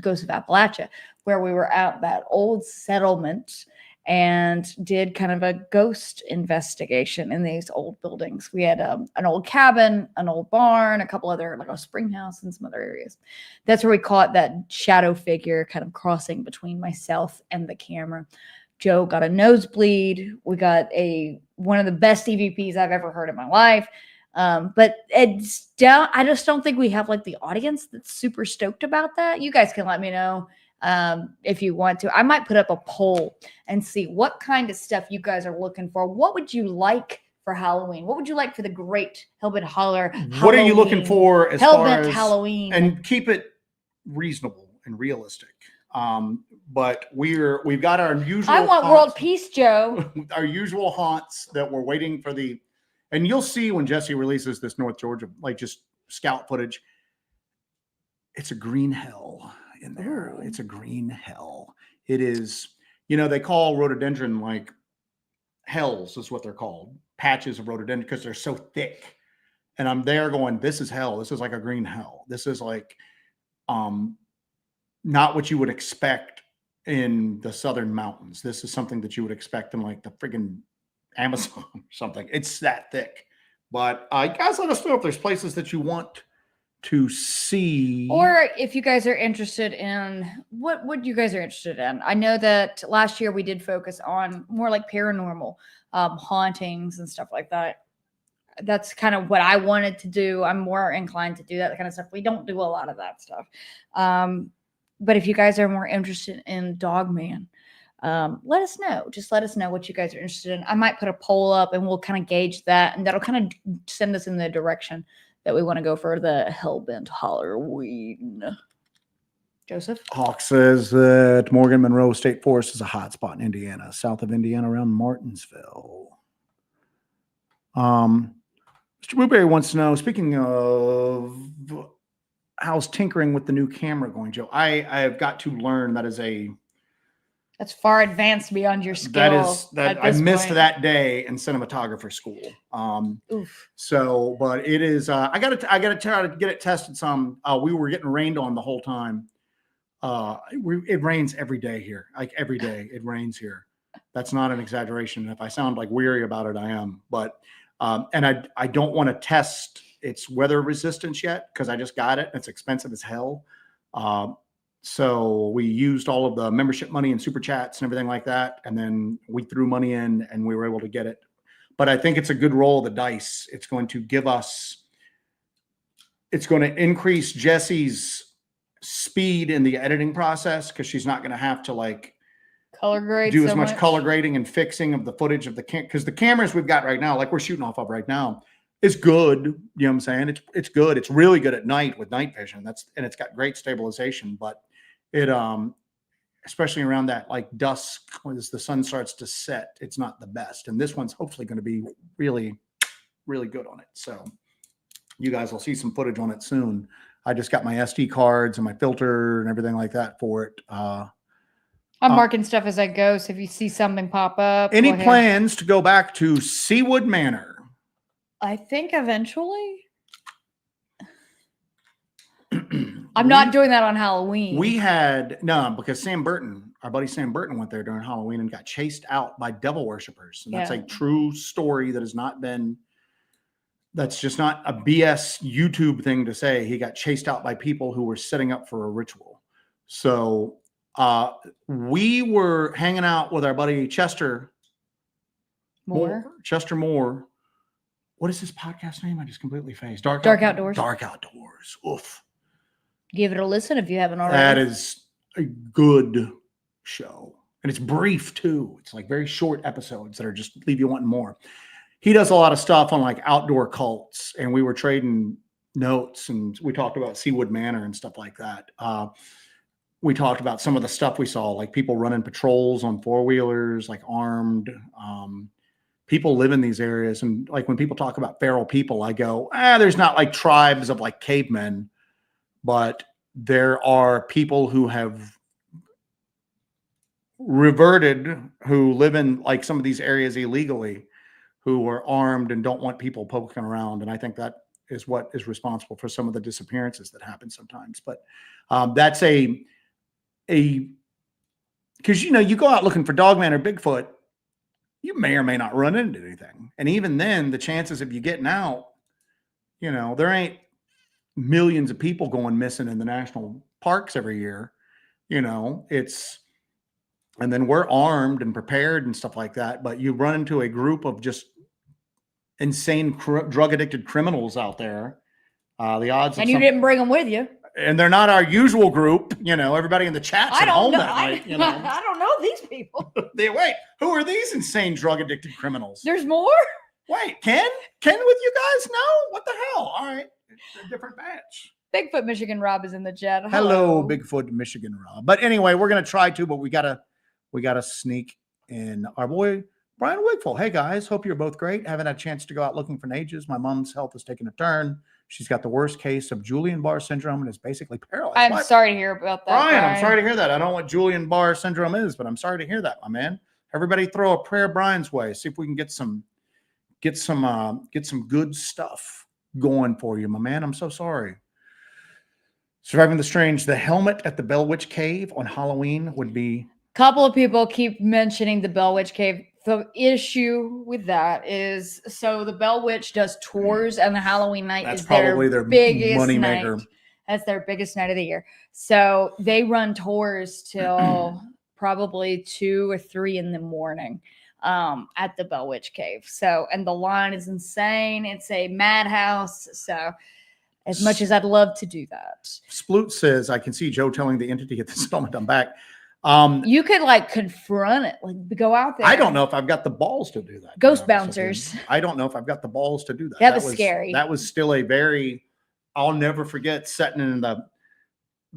Ghosts of Appalachia, where we were at that old settlement and did kind of a ghost investigation in these old buildings. We had an old cabin, an old barn, a couple other, like a spring house and some other areas. That's where we caught that shadow figure kind of crossing between myself and the camera. Joe got a nosebleed. We got one of the best EVPs I've ever heard in my life. But I just don't think we have like the audience that's super stoked about that. You guys can let me know if you want to. I might put up a poll and see what kind of stuff you guys are looking for. What would you like for Halloween? What would you like for the great Hellbent Holler Halloween?
What are you looking for as far as
Halloween?
And keep it reasonable and realistic. But we've got our usual.
I want world peace, Joe.
Our usual haunts that we're waiting for and you'll see when Jesse releases this North Georgia, like just scout footage. It's a green hell in there. Ooh. It's a green hell. It is, they call rhododendron like hells is what they're called. Patches of rhododendron because they're so thick. And I'm there going, this is hell. This is like a green hell. This is like not what you would expect in the southern mountains. This is something that you would expect in like the friggin' Amazon or something. It's that thick. But guys, let us know if there's places that you want to see,
or if you guys are interested in what you guys are interested in. I know that last year we did focus on more like paranormal hauntings and stuff like that. That's kind of what I wanted to do. I'm more inclined to do that kind of stuff. We don't do a lot of that stuff. But if you guys are more interested in Dogman, let us know. Just let us know what you guys are interested in. I might put a poll up and we'll kind of gauge that, and that'll kind of send us in the direction that we want to go for the Hellbent Halloween. Joseph?
Hawk says that Morgan Monroe State Forest is a hot spot in Indiana, south of Indiana around Martinsville. Mr. Blueberry wants to know, speaking of how's tinkering with the new camera going, Joe? I have got to learn
That's far advanced beyond your skill.
I missed that day in cinematographer school.
Oof.
So, but it is. I gotta try to get it tested some. We were getting rained on the whole time. It rains every day here. Like every day, it rains here. That's not an exaggeration. If I sound like weary about it, I am. But and I don't want to test its weather resistance yet because I just got it. It's expensive as hell. So we used all of the membership money and super chats and everything like that. And then we threw money in and we were able to get it. But I think it's a good roll of the dice. It's going to increase Jesse's speed in the editing process because she's not going to have to like
color grade,
do as much color grading and fixing of the footage of the because the cameras we've got right now, like we're shooting off of right now, is good. You know what I'm saying? It's good. It's really good at night with night vision. And it's got great stabilization, but it especially around that like dusk as the sun starts to set, it's not the best. And this one's hopefully going to be really, really good on it. So you guys will see some footage on it soon. I just got my SD cards and my filter and everything like that for it.
I'm marking stuff as I go. So if you see something pop up.
Any plans to go back to Seawood Manor?
I think eventually. I'm not doing that on Halloween.
Because Sam Burton, our buddy Sam Burton, went there during Halloween and got chased out by devil worshippers. And that's a true story that has not been, that's just not a BS YouTube thing to say. He got chased out by people who were setting up for a ritual. So we were hanging out with our buddy Chester Moore. Chester Moore. What is his podcast name? I just completely phased. Dark Outdoors. Dark Outdoors. Oof.
Give it a listen if you haven't already.
That is a good show. And it's brief too. It's like very short episodes that are just leave you wanting more. He does a lot of stuff on like outdoor cults, and we were trading notes and we talked about Seawood Manor and stuff like that. We talked about some of the stuff we saw, like people running patrols on four-wheelers, like armed. People live in these areas. And like when people talk about feral people, I go, there's not like tribes of like cavemen, but there are people who have reverted, who live in like some of these areas illegally, who are armed and don't want people poking around. And I think that is what is responsible for some of the disappearances that happen sometimes. But that's because, you know, you go out looking for Dogman or Bigfoot, you may or may not run into anything. And even then, the chances of you getting out, you know, there ain't millions of people going missing in the national parks every year. You know, and then we're armed and prepared and stuff like that. But you run into a group of just insane drug addicted criminals out there. The odds.
And you didn't bring them with you.
And they're not our usual group. You know, everybody in the chat's at home that night. You know?
I don't know these people.
Wait, who are these insane drug addicted criminals?
There's more?
Wait, Ken with you guys? No? What the hell? All right. It's a different batch.
Bigfoot Michigan Rob is in the chat.
Hello, Bigfoot Michigan Rob. But anyway, we're going to try to, but we got to sneak in our boy, Brian Wigful. Hey guys, hope you're both great. Haven't had a chance to go out looking for ages. My mom's health has taken a turn. She's got the worst case of Guillain-Barré syndrome and is basically paralyzed.
I'm sorry to hear about that.
Brian, I'm sorry to hear that. I don't know what Guillain-Barré syndrome is, but I'm sorry to hear that, my man. Everybody throw a prayer Brian's way. See if we can get some good stuff going for you, my man. I'm so sorry. Surviving the Strange, the helmet at the Bell Witch Cave on Halloween would be
couple of people keep mentioning the Bell Witch Cave. The issue with that is, so the Bell Witch does tours, and the Halloween night
That's
is
probably their
biggest
money
night.
maker.
That's their biggest night of the year. So they run tours till probably 2 or 3 in the morning at the Bell Witch Cave. So, and the line is insane. It's a madhouse. So, as much as I'd love to do that,
Sploot says, I can see Joe telling the entity at this moment I'm back.
You could like confront it, like go out there.
I don't know if I've got the balls to do that.
Ghost bouncers.
I don't know if I've got the balls to do that.
That was scary.
That was still a very, I'll never forget sitting in the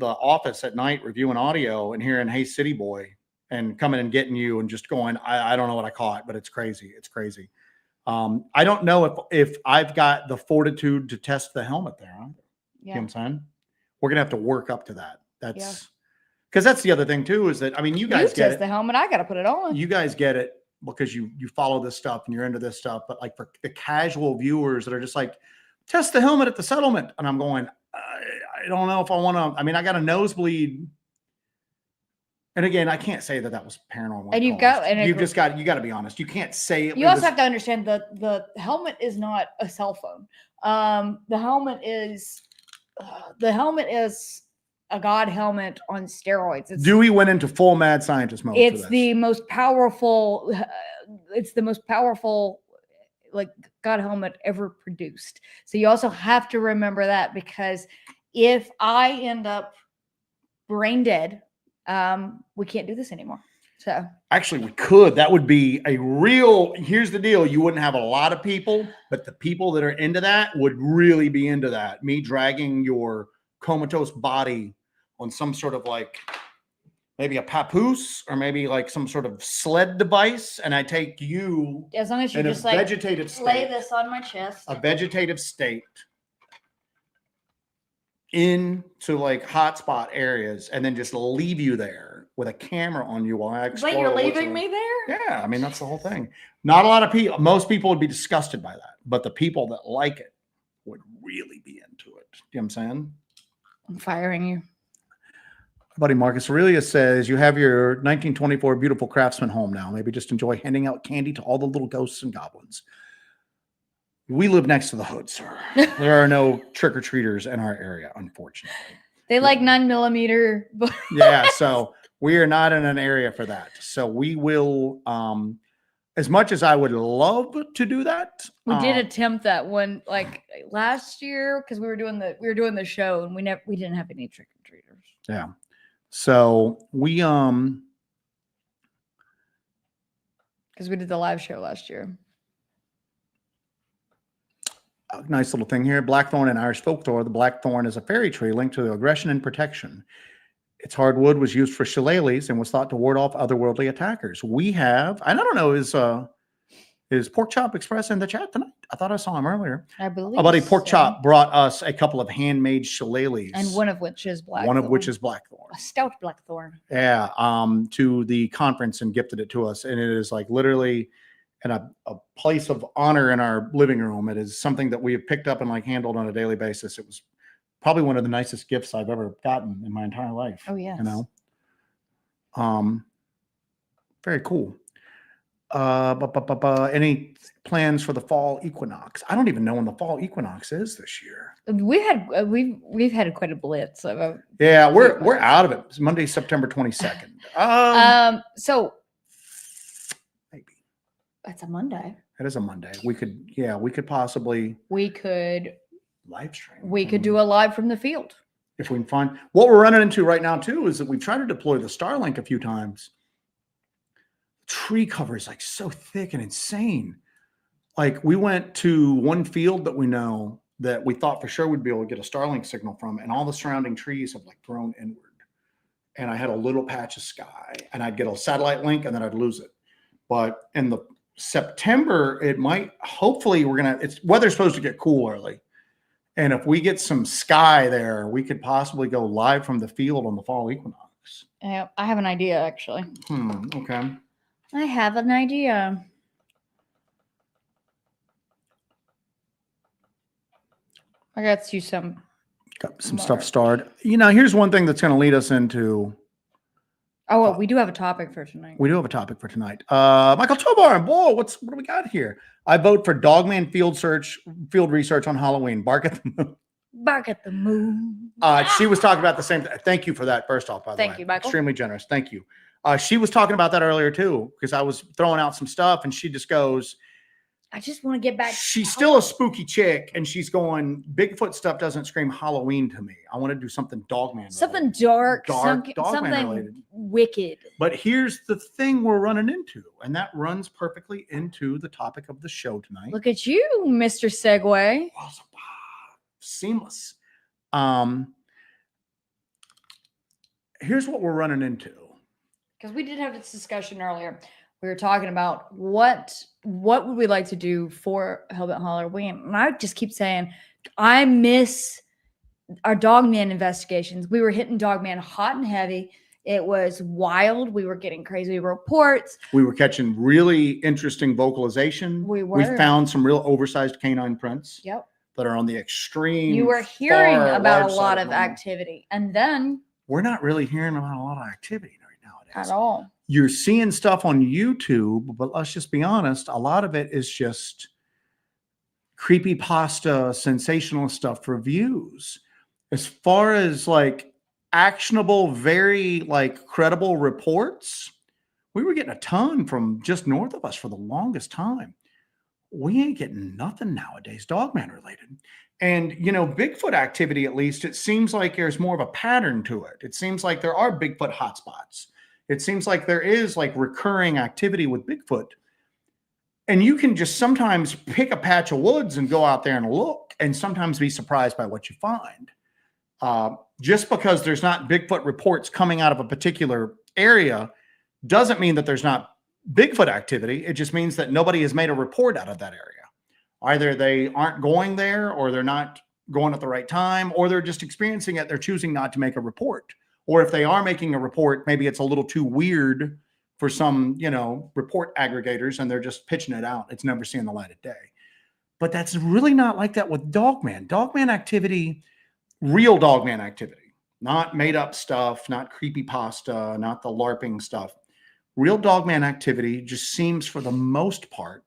office at night reviewing audio and hearing Hey City Boy and coming and getting you and just going, I don't know what I caught, but it's crazy. It's crazy. I don't know if I've got the fortitude to test the helmet there. Huh?
Yeah.
You know what I'm saying? We're gonna have to work up to that. That's because that's the other thing too, is that I mean you guys get
the helmet, I gotta put it on.
You guys get it because you follow this stuff and you're into this stuff, but like for the casual viewers that are just like, test the helmet at the settlement, and I'm going, I don't know if I want to. I mean, I got a nosebleed. And again, I can't say that was paranormal.
And you got
to be honest. You can't say it.
You also have to understand that the helmet is not a cell phone. The helmet is a god helmet on steroids.
Dewey went into full mad scientist mode.
It's the most powerful. It's the most powerful, like, god helmet ever produced. So you also have to remember that, because if I end up brain dead, we can't do this anymore. So
actually we could. That would be a real, here's the deal. You wouldn't have a lot of people, but the people that are into that would really be into that. Me dragging your comatose body on some sort of like maybe a papoose or maybe like some sort of sled device. And I take you,
as long as you just like
vegetative state,
lay this on my chest,
a vegetative state, into like hotspot areas, and then just leave you there with a camera on you while I explore.
But you're leaving me there?
Yeah, I mean that's the whole thing. Not a lot of people. Most people would be disgusted by that, but the people that like it would really be into it. You know what I'm saying?
I'm firing you.
Buddy Marcus Aurelius says you have your 1924 beautiful craftsman home now. Maybe just enjoy handing out candy to all the little ghosts and goblins. We live next to the hood, sir. There are no trick-or-treaters in our area, unfortunately.
They like 9mm.
Yeah, so we are not in an area for that. So we will, as much as I would love to do that.
We did attempt that one like last year, because we were doing the show, and we didn't have any trick-or-treaters.
Yeah. So we
because we did the live show last year.
A nice little thing here. Blackthorn in Irish folklore. The blackthorn is a fairy tree linked to aggression and protection. Its hardwood was used for shillelaghs and was thought to ward off otherworldly attackers. We have, and I don't know, is Pork Chop Express in the chat tonight? I thought I saw him earlier.
I believe
our buddy Pork Chop brought us a couple of handmade shillelaghs.
And one of which is blackthorn.
One of which is blackthorn.
A stout blackthorn.
Yeah. To the conference and gifted it to us. And it is like literally in a place of honor in our living room. It is something that we have picked up and like handled on a daily basis. It was probably one of the nicest gifts I've ever gotten in my entire life.
Oh yeah.
You know? Very cool. Any plans for the fall equinox? I don't even know when the fall equinox is this year.
We've had quite a blitz.
Yeah, we're out of it. It's Monday, September 22nd.
So
maybe
that's a Monday.
It is a Monday. We could possibly
live stream.
We
could do a live from the field
if we can find. What we're running into right now too is that we've tried to deploy the Starlink a few times. Tree cover is like so thick and insane. Like we went to one field that we know that we thought for sure we'd be able to get a Starlink signal from, and all the surrounding trees have like grown inward. And I had a little patch of sky, and I'd get a satellite link and then I'd lose it. But in the September, it might, hopefully it's weather's supposed to get cool early. And if we get some sky there, we could possibly go live from the field on the fall equinox.
Yeah, I have an idea actually.
Okay.
I have an idea. I got you some
stuff starred. You know, here's one thing that's going to lead us into
Oh, well, we do have a topic for tonight.
We do have a topic for tonight. Michael Tobar, boy, what do we got here? I vote for Dogman field research on Halloween. Bark at the moon.
Bark at the moon.
She was talking about the same thing. Thank you for that, first off, by the way.
Thank you, Michael.
Extremely generous. Thank you. She was talking about that earlier, too, because I was throwing out some stuff, and she just goes,
I just want to get back.
She's still a spooky chick, and she's going, Bigfoot stuff doesn't scream Halloween to me. I want to do something Dogman.
Something dark,
Dogman
something
related.
Wicked.
But here's the thing we're running into, and that runs perfectly into the topic of the show tonight.
Look at you, Mr. Segway.
Seamless. Here's what we're running into.
Because we did have this discussion earlier. We were talking about what would we like to do for Hellbent Halloween, and I just keep saying I miss our Dogman investigations. We were hitting Dogman hot and heavy. It was wild. We were getting crazy reports.
We were catching really interesting vocalization.
We were.
We found some real oversized canine prints.
Yep.
That are on the extreme.
You were hearing about a lot of activity, and then
we're not really hearing about a lot of activity right nowadays
at all.
You're seeing stuff on YouTube, but let's just be honest, a lot of it is just creepypasta, sensational stuff for views. As far as like actionable, very like credible reports, we were getting a ton from just north of us for the longest time. We ain't getting nothing nowadays, Dogman related. And, you know, Bigfoot activity, at least, it seems like there's more of a pattern to it. It seems like there are Bigfoot hotspots. It seems like there is like recurring activity with Bigfoot. And you can just sometimes pick a patch of woods and go out there and look and sometimes be surprised by what you find. Just because there's not Bigfoot reports coming out of a particular area doesn't mean that there's not Bigfoot activity. It just means that nobody has made a report out of that area. Either they aren't going there, or they're not going at the right time, or they're just experiencing it. They're choosing not to make a report. Or if they are making a report, maybe it's a little too weird for some, you know, report aggregators, and they're just pitching it out. It's never seen the light of day. But that's really not like that with Dogman. Dogman activity, real Dogman activity, not made up stuff, not creepypasta, not the LARPing stuff. Real Dogman activity just seems, for the most part,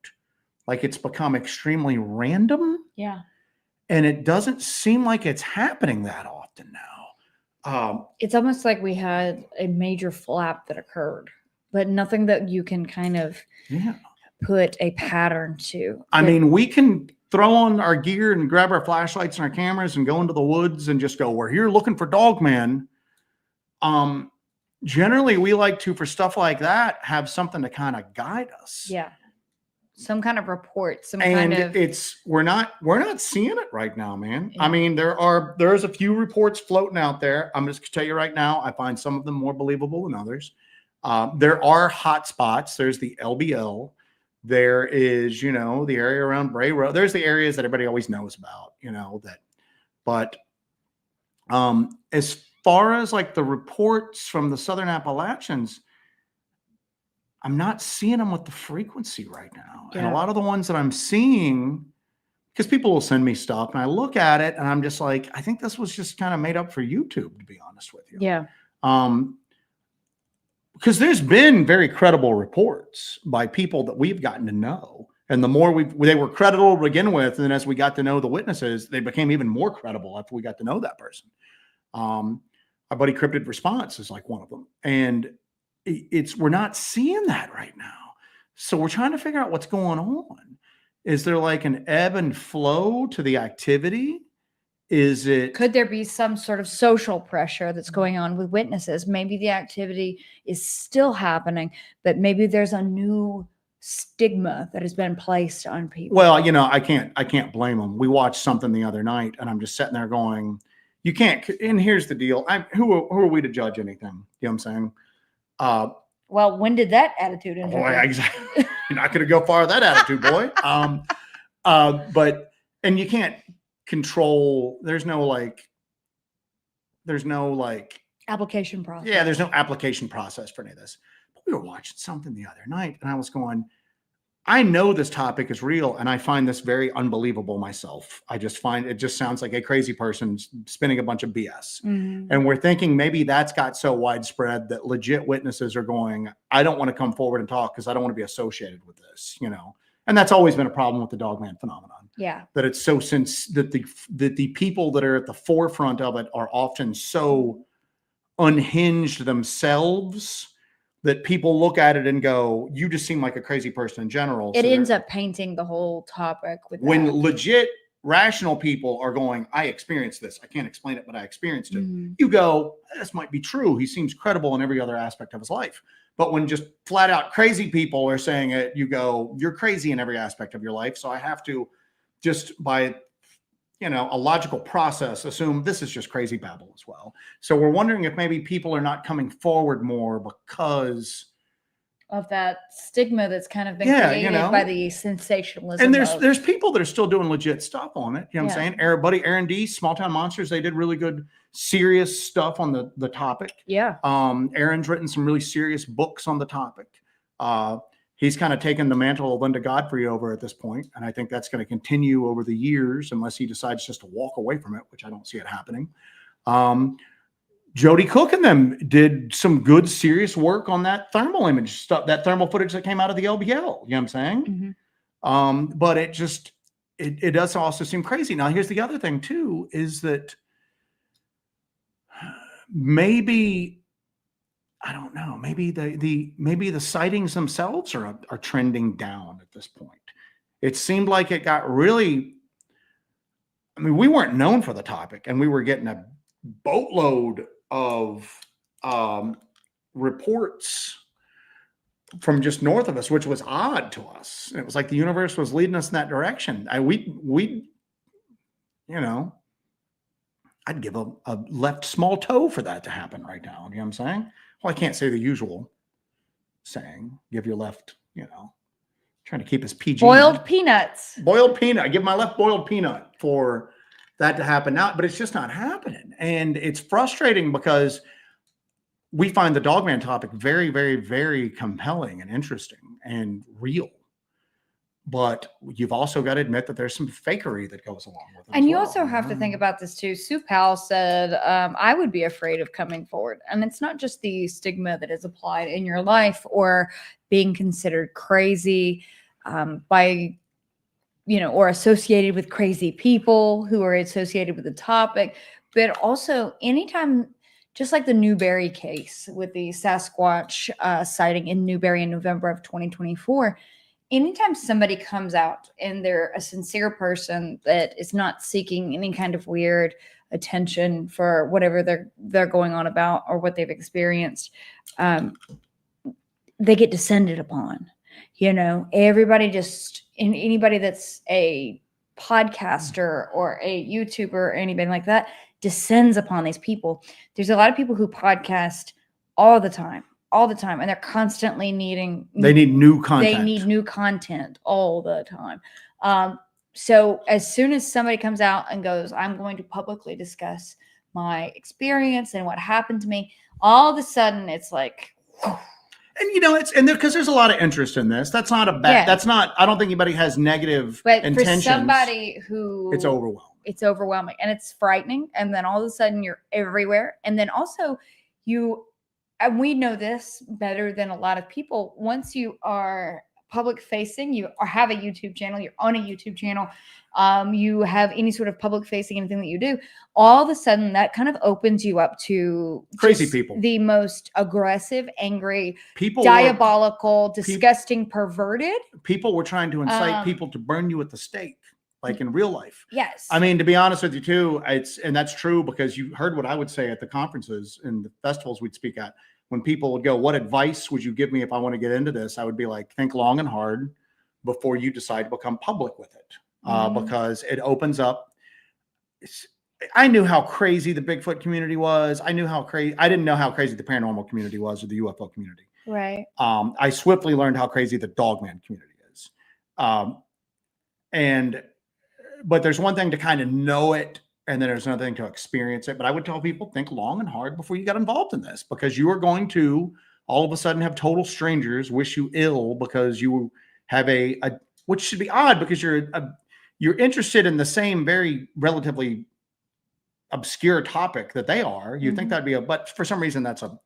like it's become extremely random.
Yeah.
And it doesn't seem like it's happening that often now.
It's almost like we had a major flap that occurred, but nothing that you can kind of put a pattern to.
I mean, we can throw on our gear and grab our flashlights and our cameras and go into the woods and just go, we're here looking for Dogman. Generally, we like to, for stuff like that, have something to kind of guide us.
Yeah. Some kind of report,
we're not seeing it right now, man.
Yeah.
I mean, there's a few reports floating out there. I'm just gonna tell you right now, I find some of them more believable than others. There are hot spots. There's the LBL. There is, you know, the area around Bray Road. There's the areas that everybody always knows about, you know, that. But as far as like the reports from the Southern Appalachians, I'm not seeing them with the frequency right now.
Yeah.
And a lot of the ones that I'm seeing, because people will send me stuff and I look at it and I'm just like, I think this was just kind of made up for YouTube, to be honest with you.
Yeah.
Because there's been very credible reports by people that we've gotten to know. And the more they were credible to begin with, and then as we got to know the witnesses, they became even more credible after we got to know that person. Our buddy Cryptid Response is like one of them. And we're not seeing that right now. So we're trying to figure out what's going on. Is there like an ebb and flow to the activity?
Could there be some sort of social pressure that's going on with witnesses? Maybe the activity is still happening, but maybe there's a new stigma that has been placed on people.
Well, you know, I can't blame them. We watched something the other night and I'm just sitting there going, you can't. And here's the deal. Who are we to judge anything? You know what I'm saying?
Well, when did that attitude enter?
Boy, exactly. You're not going to go far with that attitude, boy. And you can't control. There's no
application process.
Yeah, there's no application process for any of this. But we were watching something the other night, and I was going, I know this topic is real, and I find this very unbelievable myself. I just find it just sounds like a crazy person spinning a bunch of BS. And we're thinking maybe that's got so widespread that legit witnesses are going, I don't want to come forward and talk because I don't want to be associated with this, you know. And that's always been a problem with the Dogman phenomenon.
Yeah.
That it's so that the people that are at the forefront of it are often so unhinged themselves that people look at it and go, you just seem like a crazy person in general.
It ends up painting the whole topic with
when
that.
Legit rational people are going, I experienced this. I can't explain it, but I experienced it. You go, this might be true. He seems credible in every other aspect of his life. But when just flat out crazy people are saying it, you go, you're crazy in every aspect of your life. So I have to just by, you know, a logical process, assume this is just crazy babble as well. So we're wondering if maybe people are not coming forward more because
of that stigma that's kind of been created by the sensationalism.
And there's people that are still doing legit stuff on it. You know what I'm saying? Our buddy Aaron D, Small Town Monsters, they did really good, serious stuff on the topic.
Yeah.
Aaron's written some really serious books on the topic. He's kind of taken the mantle of Linda Godfrey over at this point, and I think that's going to continue over the years unless he decides just to walk away from it, which I don't see it happening. Jody Cook and them did some good, serious work on that thermal image stuff, that thermal footage that came out of the LBL. You know what I'm saying? But it just, it does also seem crazy. Now, here's the other thing too, is that maybe, I don't know, maybe the sightings themselves are trending down at this point. It seemed like it got really, I mean, we weren't known for the topic, and we were getting a boatload of reports from just north of us, which was odd to us. It was like the universe was leading us in that direction. We, you know, I'd give a left small toe for that to happen right now. You know what I'm saying? Well, I can't say the usual saying, give your left, you know, trying to keep us PG.
Boiled peanuts.
Boiled peanut. I give my left boiled peanut for that to happen now, but it's just not happening. And it's frustrating because we find the Dogman topic very, very, very compelling and interesting and real. But you've also got to admit that there's some fakery that goes along with it.
And you also have to think about this too. Sue Powell said, I would be afraid of coming forward. And it's not just the stigma that is applied in your life or being considered crazy by, you know, or associated with crazy people who are associated with the topic, but also anytime, just like the Newberry case with the Sasquatch sighting in Newberry in November of 2024, anytime somebody comes out and they're a sincere person that is not seeking any kind of weird attention for whatever they're going on about or what they've experienced, they get descended upon. You know, everybody just, anybody that's a podcaster or a YouTuber or anybody like that descends upon these people. There's a lot of people who podcast all the time, and they're constantly they need new content all the time. So as soon as somebody comes out and goes, I'm going to publicly discuss my experience and what happened to me, all of a sudden it's like, whew.
And you know, because there's a lot of interest in this. That's not a bad. That's not. I don't think anybody has negative intentions.
For somebody who,
it's overwhelming.
It's overwhelming, and it's frightening. And then all of a sudden, you're everywhere. And then also, and we know this better than a lot of people. Once you are public facing, you have a YouTube channel. You're on a YouTube channel. You have any sort of public facing, anything that you do, all of a sudden that kind of opens you up to
crazy people,
the most aggressive, angry, people, diabolical, disgusting, perverted.
People were trying to incite people to burn you at the stake, like in real life.
Yes.
I mean, to be honest with you too, and that's true because you heard what I would say at the conferences and the festivals we'd speak at. When people would go, what advice would you give me if I want to get into this? I would be like, think long and hard before you decide to become public with it. Because it opens up. I knew how crazy the Bigfoot community was. I didn't know how crazy the paranormal community was or the UFO community.
Right.
I swiftly learned how crazy the Dogman community is. But there's one thing to kind of know it, and then there's another thing to experience it. But I would tell people, think long and hard before you got involved in this, because you are going to all of a sudden have total strangers wish you ill because you have which should be odd because you're interested in the same very relatively obscure topic that they are. You think that'd be but for some reason that's a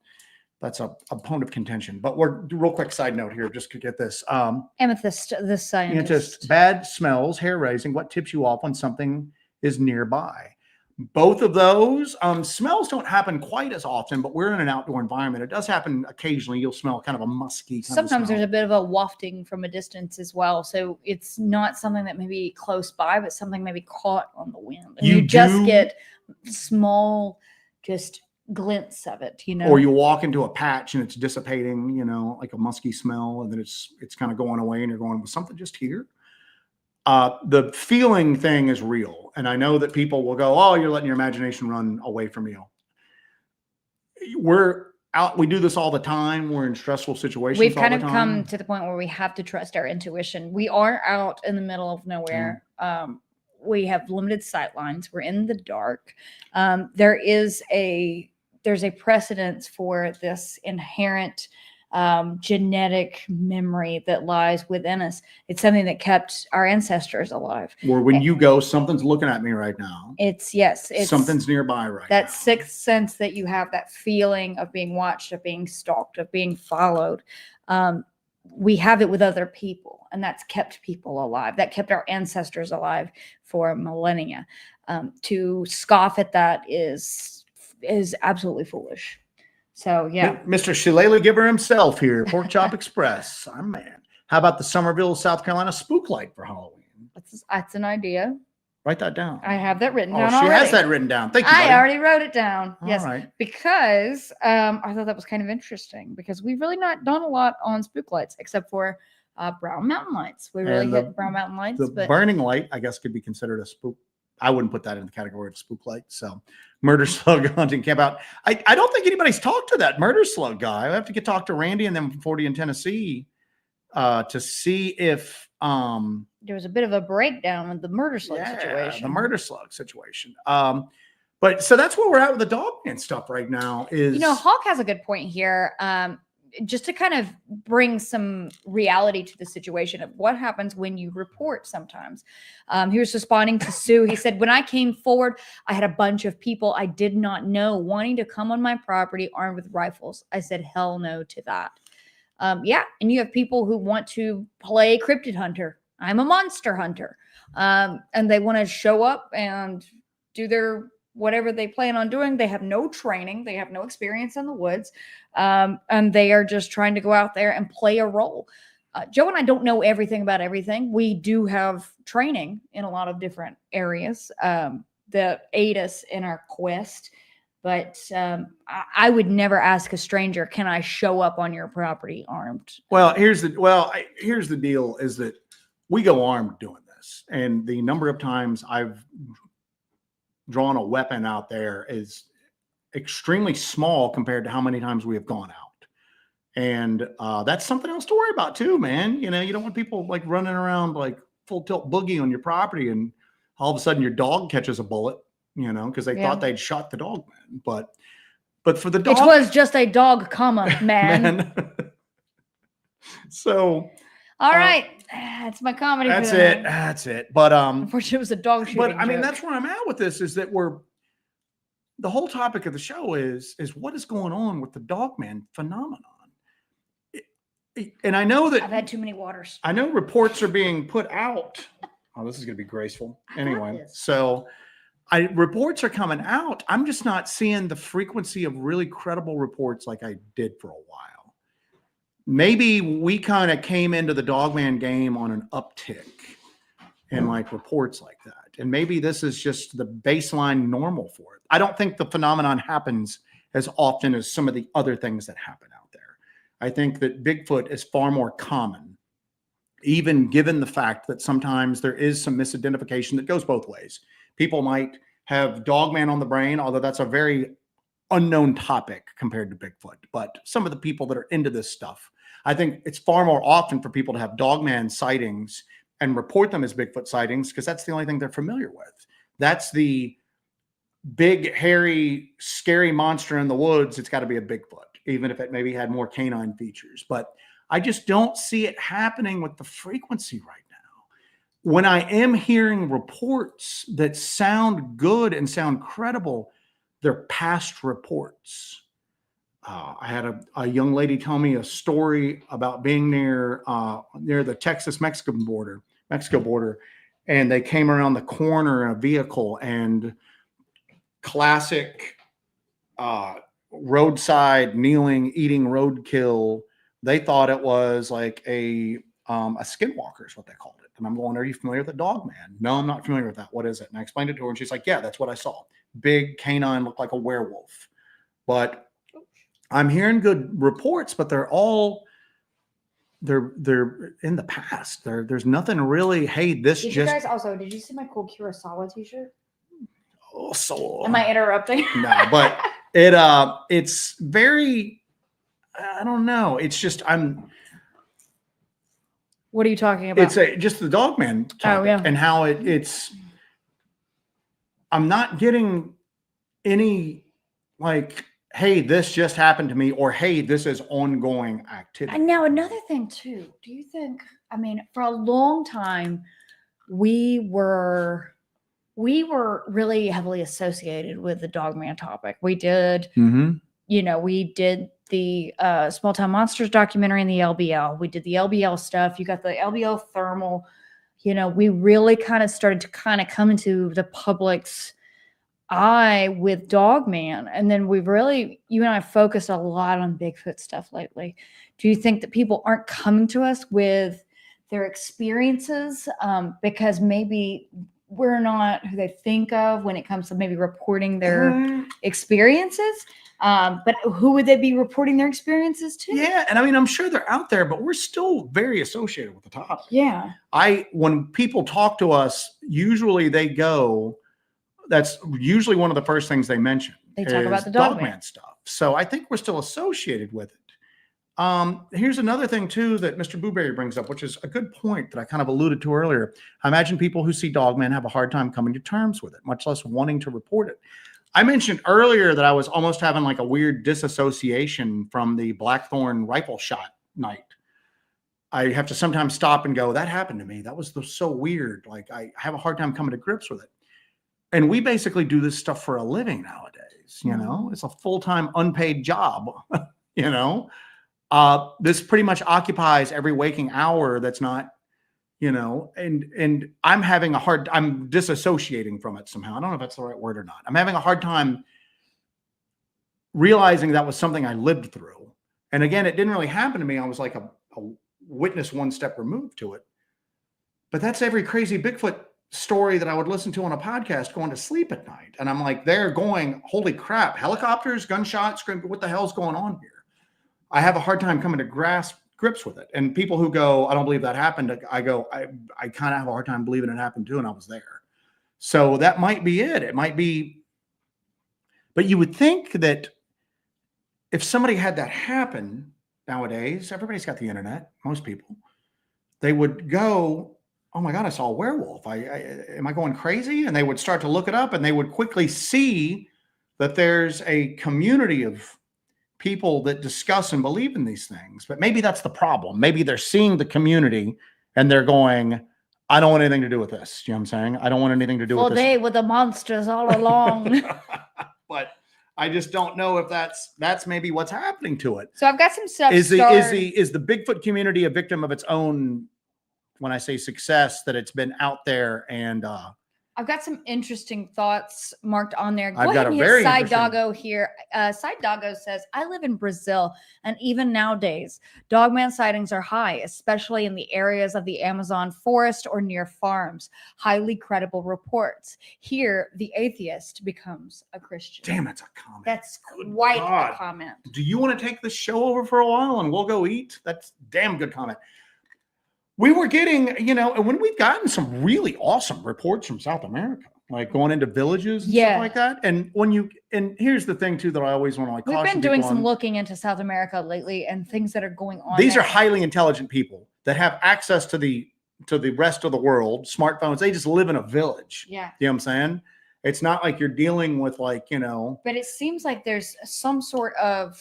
point of contention. But we're real quick side note here, just to get this.
Amethyst, the scientist.
Just bad smells, hair raising. What tips you off when something is nearby? Both of those smells don't happen quite as often, but we're in an outdoor environment. It does happen occasionally. You'll smell kind of a musky.
Sometimes there's a bit of a wafting from a distance as well. So it's not something that may be close by, but something maybe caught on the wind. And you just get small, just glints of it,
Or you walk into a patch and it's dissipating, like a musky smell, and then it's kind of going away, and you're going, was something just here? The feeling thing is real. And I know that people will go, oh, you're letting your imagination run away from you. We do this all the time. We're in stressful situations.
We've kind of come to the point where we have to trust our intuition. We are out in the middle of nowhere. We have limited sight lines. We're in the dark. There's a precedence for this inherent genetic memory that lies within us. It's something that kept our ancestors alive.
Or when you go, something's looking at me right now.
It's
something's nearby right now.
That sixth sense that you have, that feeling of being watched, of being stalked, of being followed. We have it with other people, and that's kept people alive. That kept our ancestors alive for millennia. To scoff at that is absolutely foolish. So, yeah.
Mr. Shillelagh Giver himself here, Pork Chop Express. Our man. How about the Somerville, South Carolina spook light for Halloween?
That's an idea.
Write that down.
I have that written down
already.
She
has that written down. Thank you, buddy.
I already wrote it down.
All
yes.
Right.
Because I thought that was kind of interesting, because we've really not done a lot on spook lights except for Brown Mountain lights. We really hit Brown Mountain lights.
The burning light, I guess, could be considered a spook. I wouldn't put that in the category of spook light. So murder slug hunting camp out. I don't think anybody's talked to that murder slug guy. I have to talk to Randy and them from 40 in Tennessee to see if
there was a bit of a breakdown with the murder slug situation.
The murder slug situation. But so that's where we're at with the Dogman stuff right now. Is
Hawk has a good point here. Just to kind of bring some reality to the situation of what happens when you report sometimes. He was responding to Sue. He said, when I came forward, I had a bunch of people I did not know wanting to come on my property armed with rifles. I said, hell no to that. And you have people who want to play cryptid hunter. I'm a monster hunter. And they want to show up and do their whatever they plan on doing. They have no training. They have no experience in the woods. And they are just trying to go out there and play a role. Joe and I don't know everything about everything. We do have training in a lot of different areas that aid us in our quest. But I would never ask a stranger, can I show up on your property armed?
Well, here's the deal is that we go armed doing this. And the number of times I've drawn a weapon out there is extremely small compared to how many times we have gone out. And that's something else to worry about too, man. You don't want people like running around like full tilt boogie on your property and all of a sudden your dog catches a bullet, because they thought they'd shot the dog man. But for the dog,
it was just a dog, man.
So
all right. That's my comedy.
That's it. But
unfortunately, it was a dog shooting.
But I mean, that's where I'm at with this. Is that the whole topic of the show is what is going on with the Dogman phenomenon? And I know that
I've had too many waters.
I know reports are being put out. Oh, this is going to be graceful. Anyway, so reports are coming out. I'm just not seeing the frequency of really credible reports like I did for a while. Maybe we kind of came into the Dogman game on an uptick in like reports like that. And maybe this is just the baseline normal for it. I don't think the phenomenon happens as often as some of the other things that happen out there. I think that Bigfoot is far more common, even given the fact that sometimes there is some misidentification that goes both ways. People might have Dogman on the brain, although that's a very unknown topic compared to Bigfoot. But some of the people that are into this stuff, I think it's far more often for people to have Dogman sightings and report them as Bigfoot sightings because that's the only thing they're familiar with. That's the big, hairy, scary monster in the woods. It's got to be a Bigfoot, even if it maybe had more canine features. But I just don't see it happening with the frequency right now. When I am hearing reports that sound good and sound credible, they're past reports. I had a young lady tell me a story about being near the Texas-Mexico border, and they came around the corner in a vehicle, and classic roadside kneeling, eating roadkill. They thought it was like a skinwalker is what they called it. And I'm going, are you familiar with the Dogman? No, I'm not familiar with that. What is it? And I explained it to her, and she's like, yeah, that's what I saw. Big canine, looked like a werewolf. But I'm hearing good reports, but they're in the past. There's nothing really. Hey, this
did
just.
You guys also? Did you see my cool Kurosawa T-shirt?
Oh, so.
Am I interrupting?
No, but it's very. I don't know. It's just
What are you talking about?
It's just the Dogman topic,
oh, yeah.
and how it's. I'm not getting any like, hey, this just happened to me, or hey, this is ongoing activity.
And now another thing too. Do you think? I mean, for a long time, we were really heavily associated with the Dogman topic. We did, we did the Small Town Monsters documentary and the LBL. We did the LBL stuff. You got the LBL thermal. We really kind of started to come into the public's eye with Dogman. And then you and I focused a lot on Bigfoot stuff lately. Do you think that people aren't coming to us with their experiences because maybe we're not who they think of when it comes to maybe reporting their experiences? But who would they be reporting their experiences to?
Yeah. And I mean, I'm sure they're out there, but we're still very associated with the topic.
Yeah.
When people talk to us, usually that's usually one of the first things they mention.
They talk about the Dogman
stuff. So I think we're still associated with it. Here's another thing too that Mr. Booberry brings up, which is a good point that I kind of alluded to earlier. I imagine people who see Dogman have a hard time coming to terms with it, much less wanting to report it. I mentioned earlier that I was almost having like a weird disassociation from the Blackthorn rifle shot night. I have to sometimes stop and go, that happened to me. That was so weird. Like I have a hard time coming to grips with it. And we basically do this stuff for a living nowadays. It's a full-time unpaid job. This pretty much occupies every waking hour. That's not, and I'm having I'm disassociating from it somehow. I don't know if that's the right word or not. I'm having a hard time realizing that was something I lived through. And again, it didn't really happen to me. I was like a witness one step removed to it. But that's every crazy Bigfoot story that I would listen to on a podcast going to sleep at night. And I'm like, they're going, holy crap, helicopters, gunshots, what the hell's going on here? I have a hard time coming to grips with it. And people who go, I don't believe that happened. I go, I kind of have a hard time believing it happened too. And I was there. So that might be it. It might be, but you would think that if somebody had that happen nowadays, everybody's got the internet, most people, they would go, oh my God, I saw a werewolf. Am I going crazy? And they would start to look it up, and they would quickly see that there's a community of people that discuss and believe in these things. But maybe that's the problem. Maybe they're seeing the community and they're going, I don't want anything to do with this. You know what I'm saying? I don't want anything to do with this.
Well, they were the monsters all along.
But I just don't know if that's maybe what's happening to it.
So I've got some stuff.
Is the Bigfoot community a victim of its own, when I say success, that it's been out there? And
I've got some interesting thoughts marked on there.
I've got a very
Side Doggo here. Side Doggo says, I live in Brazil, and even nowadays, Dogman sightings are high, especially in the areas of the Amazon forest or near farms. Highly credible reports. Here, the atheist becomes a Christian.
Damn, that's a comment.
That's quite a comment.
Do you want to take this show over for a while and we'll go eat? That's a damn good comment. We were getting, and when we've gotten some really awesome reports from South America, like going into villages and stuff like that. And here's the thing too, that I always want to caution people on.
We've been doing some looking into South America lately and things that are going on.
These are highly intelligent people that have access to the rest of the world, smartphones. They just live in a village.
Yeah.
You know what I'm saying? It's not like you're dealing with
But it seems like there's some sort of,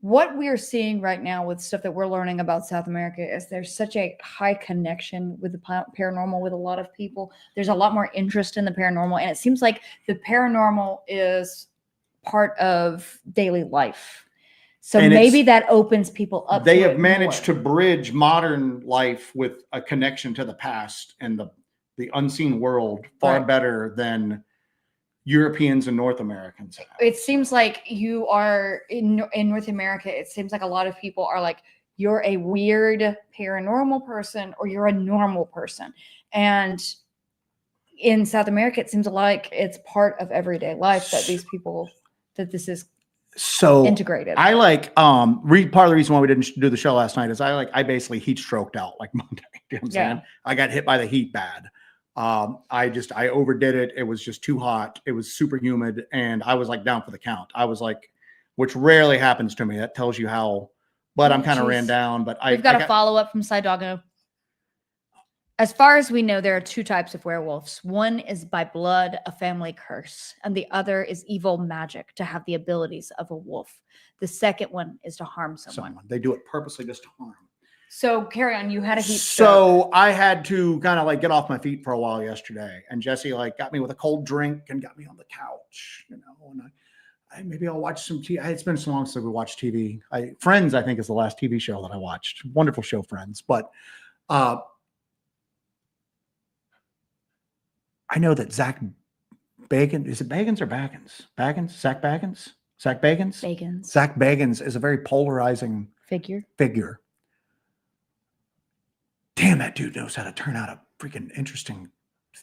what we're seeing right now with stuff that we're learning about South America is there's such a high connection with the paranormal with a lot of people. There's a lot more interest in the paranormal, and it seems like the paranormal is part of daily life. So
And
maybe that opens people up.
They
to
have
it
managed
more.
to bridge modern life with a connection to the past and the unseen world far
Right.
better than Europeans and North Americans have.
It seems like you are in North America. It seems like a lot of people are like, you're a weird paranormal person or you're a normal person. And in South America, it seems like it's part of everyday life that these people, that this is
so
integrated.
I like part of the reason why we didn't do the show last night is I basically heat stroked out like Monday. You know what I'm saying? I got hit by the heat bad. I overdid it. It was just too hot. It was super humid, and I was like down for the count. I was like, which rarely happens to me. That tells you how. But I'm kind of ran down. But
We've got a follow up from Sidoggo. As far as we know, there are two types of werewolves. One is by blood, a family curse, and the other is evil magic to have the abilities of a wolf. The second one is to harm someone.
They do it purposely just to harm.
So carry on. You had a heat stroke.
So I had to kind of like get off my feet for a while yesterday, and Jesse like got me with a cold drink and got me on the couch, you know, and maybe I'll watch some TV. It's been so long since we watched TV. Friends, I think, is the last TV show that I watched. Wonderful show, Friends. But I know that Zach Bagans, is it Bagans or Baggins? Baggins? Zach Baggins? Zach Bagans?
Bagans.
Zach Bagans is a very polarizing
figure.
Damn, that dude knows how to turn out a freaking interesting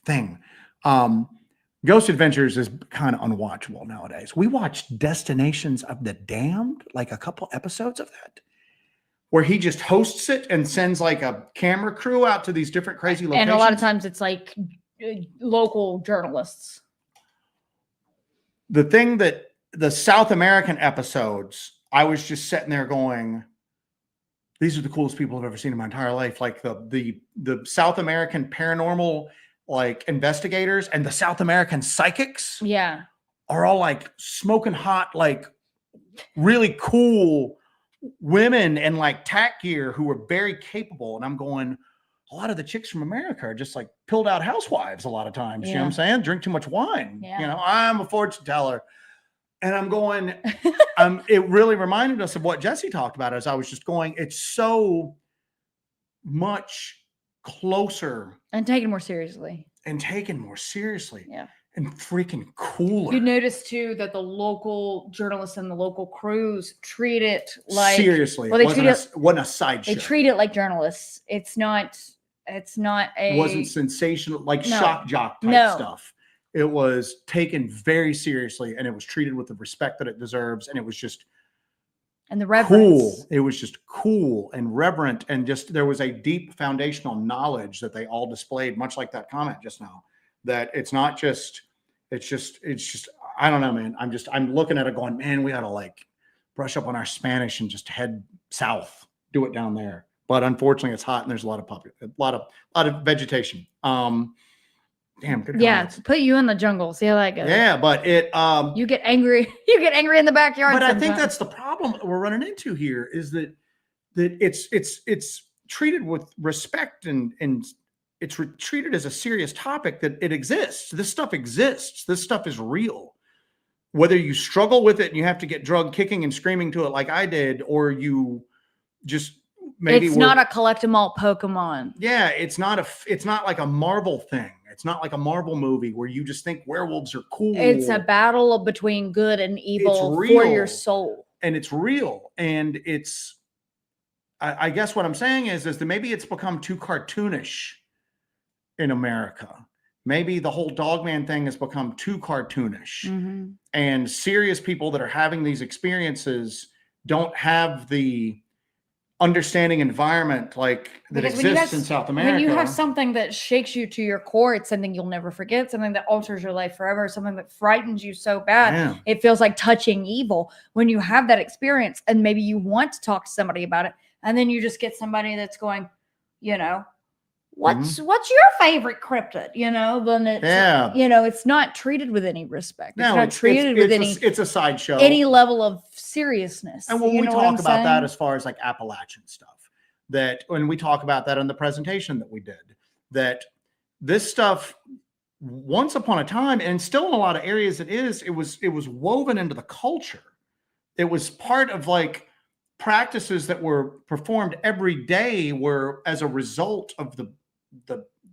thing. Ghost Adventures is kind of unwatchable nowadays. We watched Destinations of the Damned, like a couple episodes of that, where he just hosts it and sends like a camera crew out to these different crazy locations.
And a lot of times it's like local journalists.
The thing that the South American episodes, I was just sitting there going, these are the coolest people I've ever seen in my entire life. Like the South American paranormal like investigators and the South American psychics are all like smoking hot, like really cool women and like tack gear who are very capable. And I'm going, a lot of the chicks from America are just like pilled out housewives a lot of times. You know what I'm saying? Drink too much wine. You know, I'm a fortune teller. And I'm going, it really reminded us of what Jesse talked about as I was just going, it's so much closer.
And taken more seriously.
And freaking cooler.
You notice too that the local journalists and the local crews treat it like
seriously.
Well,
it wasn't a sideshow.
They treat it like journalists. It
wasn't sensational, like shock jock type stuff. It was taken very seriously, and it was treated with the respect that it deserves. And it was just
the reverence.
Cool. It was just cool and reverent, and just there was a deep foundational knowledge that they all displayed, much like that comment just now. That it's not just, it's just. I don't know, man. I'm looking at it going, man, we ought to like brush up on our Spanish and just head south, do it down there. But unfortunately, it's hot and there's a lot of vegetation. Damn, good.
Yeah, to put you in the jungle. See how that goes.
Yeah, but it
you get angry. You get angry in the backyard.
But sometimes. I think that's the problem that we're running into here is that it's treated with respect and it's treated as a serious topic, that it exists. This stuff exists. This stuff is real. Whether you struggle with it and you have to get drugged kicking and screaming to it like I did, or you just maybe
it's not a collect 'em all Pokemon.
Yeah, it's not like a Marvel thing. It's not like a Marvel movie where you just think werewolves are cool.
It's a battle between good and evil for your soul.
And it's real. And I guess what I'm saying is that maybe it's become too cartoonish in America. Maybe the whole Dogman thing has become too cartoonish. Mm-hmm. And serious people that are having these experiences don't have the understanding environment like that exists in South America.
When you have something that shakes you to your core, it's something you'll never forget, something that alters your life forever, something that frightens you so bad. It feels like touching evil. When you have that experience and maybe you want to talk to somebody about it, and then you just get somebody that's going, you know, what's your favorite cryptid? Then it's it's not treated with any respect. It's not treated with any.
It's a sideshow.
Any level of seriousness.
And when we talk about that, as far as like Appalachian stuff, that when we talk about that in the presentation that we did, that this stuff once upon a time, and still in a lot of areas it was woven into the culture. It was part of like practices that were performed every day were as a result of the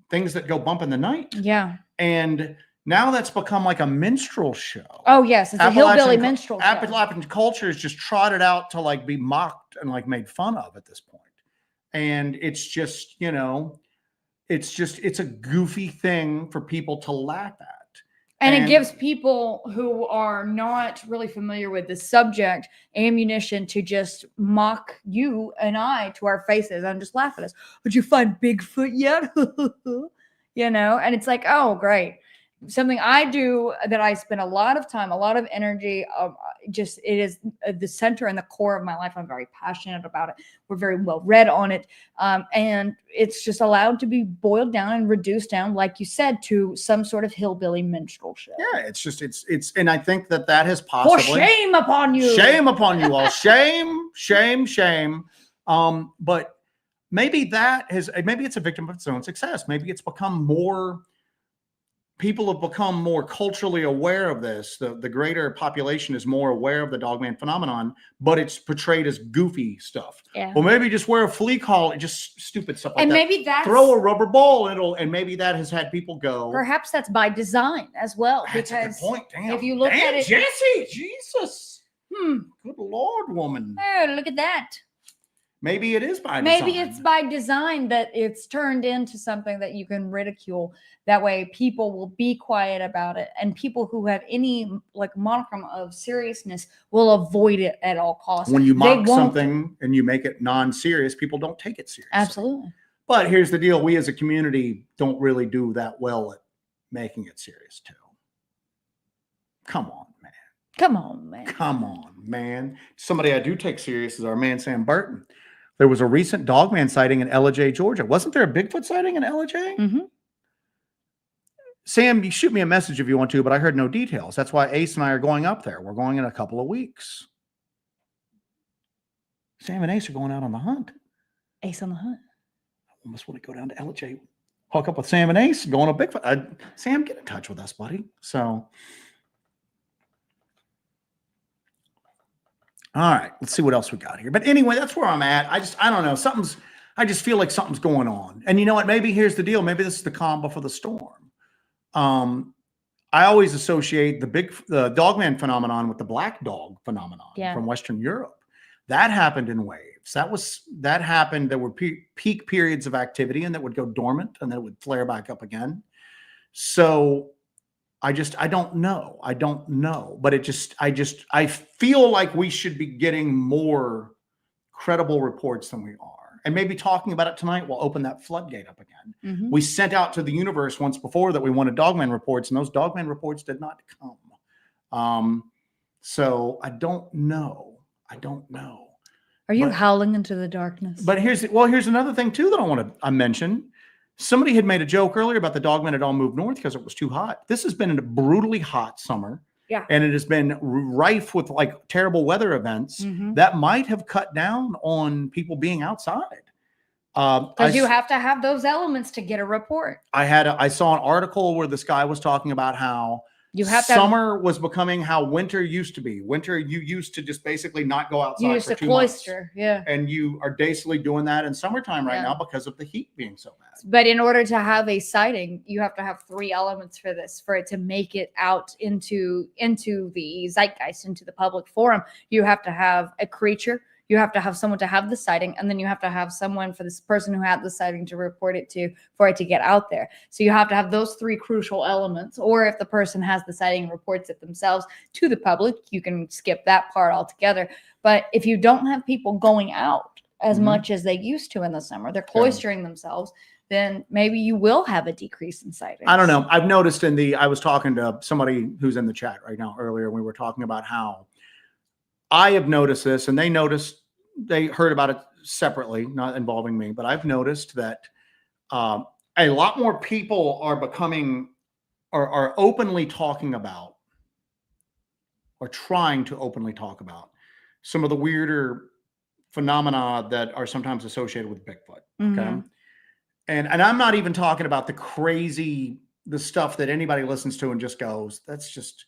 things that go bump in the night.
Yeah.
And now that's become like a minstrel show.
Oh yes, it's a hillbilly minstrel show.
Appalachian culture is just trotted out to like be mocked and like made fun of at this point. And it's just, it's a goofy thing for people to laugh at.
And it gives people who are not really familiar with the subject ammunition to just mock you and I to our faces and just laugh at us. Would you find Bigfoot yet? And it's like, oh, great. Something I do that I spend a lot of time, a lot of energy. It is the center and the core of my life. I'm very passionate about it. We're very well read on it. And it's just allowed to be boiled down and reduced down, like you said, to some sort of hillbilly minstrel show.
Yeah, it's, and I think that has possibly.
For shame upon you.
Shame upon you all. Shame, shame, shame. But maybe maybe it's a victim of its own success. Maybe it's become more. People have become more culturally aware of this. The greater population is more aware of the Dogman phenomenon, but it's portrayed as goofy stuff.
Yeah.
Well, maybe just wear a flea collar, just stupid stuff like
and
that.
And maybe that's...
Throw a rubber ball, and maybe that has had people go.
Perhaps that's by design as well.
That's
because
a good point. Damn.
If you look at it...
Jesse, Jesus. Good Lord, woman.
Oh, look at that.
Maybe it is by design.
Maybe it's by design that it's turned into something that you can ridicule. That way people will be quiet about it. And people who have any like modicum of seriousness will avoid it at all costs.
When you mock something and you make it non-serious, people don't take it seriously.
Absolutely.
But here's the deal. We as a community don't really do that well at making it serious too. Come on, man.
Come on, man.
Come on, man. Somebody I do take serious is our man, Sam Burton. There was a recent Dogman sighting in Ellijay, Georgia. Wasn't there a Bigfoot sighting in Ellijay?
Mm-hmm.
Sam, you shoot me a message if you want to, but I heard no details. That's why Ace and I are going up there. We're going in a couple of weeks. Sam and Ace are going out on the hunt.
Ace on the hunt.
I almost want to go down to Ellijay, hook up with Sam and Ace, go on a Bigfoot. Sam, get in touch with us, buddy. So... all right, let's see what else we got here. But anyway, that's where I'm at. I don't know. I just feel like something's going on. And you know what? Maybe here's the deal. Maybe this is the calm before the storm. I always associate the Dogman phenomenon with the black dog phenomenon from Western Europe. That happened in waves. That happened. There were peak periods of activity and that would go dormant and then it would flare back up again. So I don't know. But I feel like we should be getting more credible reports than we are. And maybe talking about it tonight will open that floodgate up again.
Mm-hmm.
We sent out to the universe once before that we wanted Dogman reports, and those Dogman reports did not come. So I don't know.
Are you howling into the darkness?
But here's another thing too that I want to mention. Somebody had made a joke earlier about the Dogman had all moved north because it was too hot. This has been a brutally hot summer.
Yeah.
And it has been rife with like terrible weather events that might have cut down on people being outside.
Because you have to have those elements to get a report.
I saw an article where this guy was talking about how summer was becoming how winter used to be. Winter, you used to just basically not go outside.
You used
for
to
2
cloister,
months.
yeah.
And you are basically doing that in summertime right now because of the heat being so bad.
But in order to have a sighting, you have to have 3 elements for it to make it out into the zeitgeist, into the public forum. You have to have a creature. You have to have someone to have the sighting, and then you have to have someone for this person who had the sighting to report it to, for it to get out there. So you have to have those 3 crucial elements, or if the person has the sighting and reports it themselves to the public, you can skip that part altogether. But if you don't have people going out as much as they used to in the summer, they're cloistering themselves, then maybe you will have a decrease in sightings.
I don't know. I've noticed I was talking to somebody who's in the chat right now earlier, we were talking about how I have noticed this, and they heard about it separately, not involving me, but I've noticed that a lot more people are becoming, are openly talking about, or trying to openly talk about some of the weirder phenomena that are sometimes associated with Bigfoot. Okay.
Mhm.
And I'm not even talking about the stuff that anybody listens to and just goes, this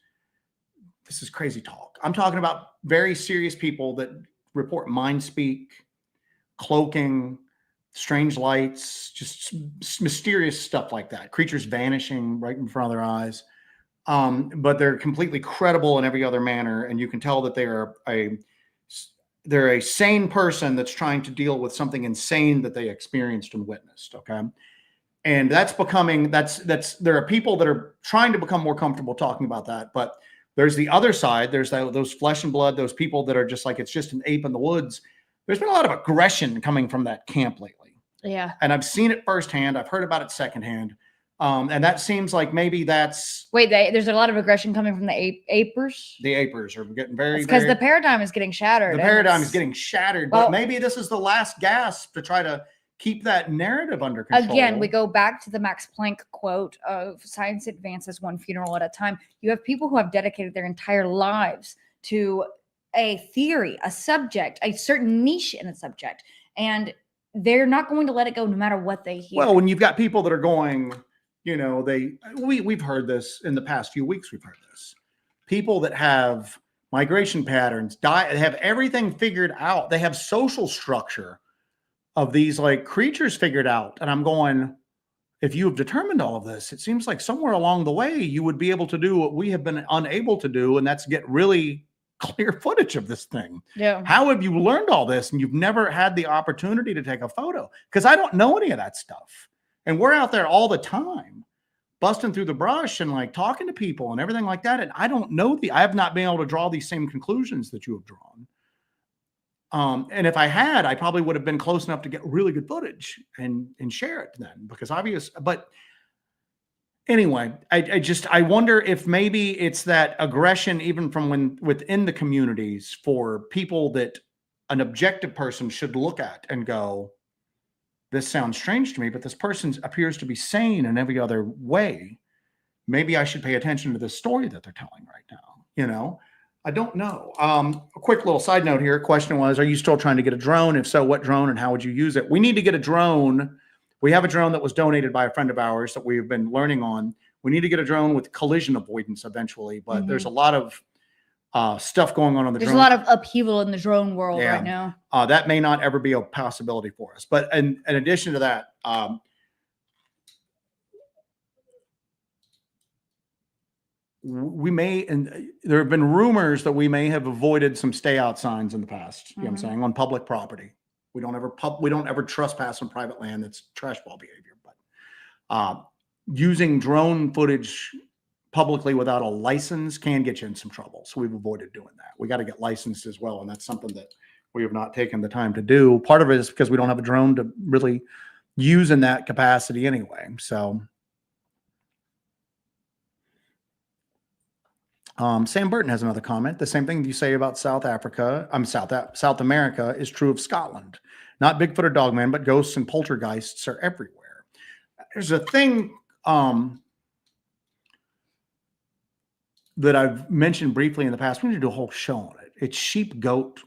is crazy talk. I'm talking about very serious people that report mind speak, cloaking, strange lights, just mysterious stuff like that. Creatures vanishing right in front of their eyes. But they're completely credible in every other manner. And you can tell that they're a sane person that's trying to deal with something insane that they experienced and witnessed. Okay. And there are people that are trying to become more comfortable talking about that, but there's the other side. There's those flesh and blood, those people that are just like, it's just an ape in the woods. There's been a lot of aggression coming from that camp lately.
Yeah.
And I've seen it firsthand. I've heard about it secondhand. And that seems like maybe that's...
Wait, there's a lot of aggression coming from the apers?
The apers are getting very...
Because the paradigm is getting shattered.
The paradigm is getting shattered.
Well,
but maybe this is the last gasp to try to keep that narrative under control.
Again, we go back to the Max Planck quote of science advances one funeral at a time. You have people who have dedicated their entire lives to a theory, a subject, a certain niche in a subject, and they're not going to let it go no matter what they hear.
Well, when you've got people that are going, we've heard this in the past few weeks. We've heard this. People that have migration patterns, have everything figured out. They have social structure of these like creatures figured out. And I'm going, if you have determined all of this, it seems like somewhere along the way, you would be able to do what we have been unable to do. And that's get really clear footage of this thing.
Yeah.
How have you learned all this? And you've never had the opportunity to take a photo? Because I don't know any of that stuff. And we're out there all the time, busting through the brush and like talking to people and everything like that. And I don't know I have not been able to draw these same conclusions that you have drawn. And if I had, I probably would have been close enough to get really good footage and share it then, because but anyway, I wonder if maybe it's that aggression, even from within the communities, for people that an objective person should look at and go, this sounds strange to me, but this person appears to be sane in every other way. Maybe I should pay attention to the story that they're telling right now. I don't know. A quick little side note here. Question was, are you still trying to get a drone? If so, what drone and how would you use it? We need to get a drone. We have a drone that was donated by a friend of ours that we've been learning on. We need to get a drone with collision avoidance eventually, but there's a lot of stuff going on the drone.
There's a lot of upheaval in the drone world right now.
That may not ever be a possibility for us. But in addition to that, we may, and there have been rumors that we may have avoided some stay out signs in the past. You know what I'm saying? On public property. We don't ever trespass on private land. That's trash ball behavior. But using drone footage publicly without a license can get you in some trouble. So we've avoided doing that. We got to get licensed as well. And that's something that we have not taken the time to do. Part of it is because we don't have a drone to really use in that capacity anyway. So Sam Burton has another comment. The same thing you say about South America is true of Scotland. Not Bigfoot or Dogman, but ghosts and poltergeists are everywhere. There's a thing that I've mentioned briefly in the past. We need to do a whole show on it. It's sheep-goat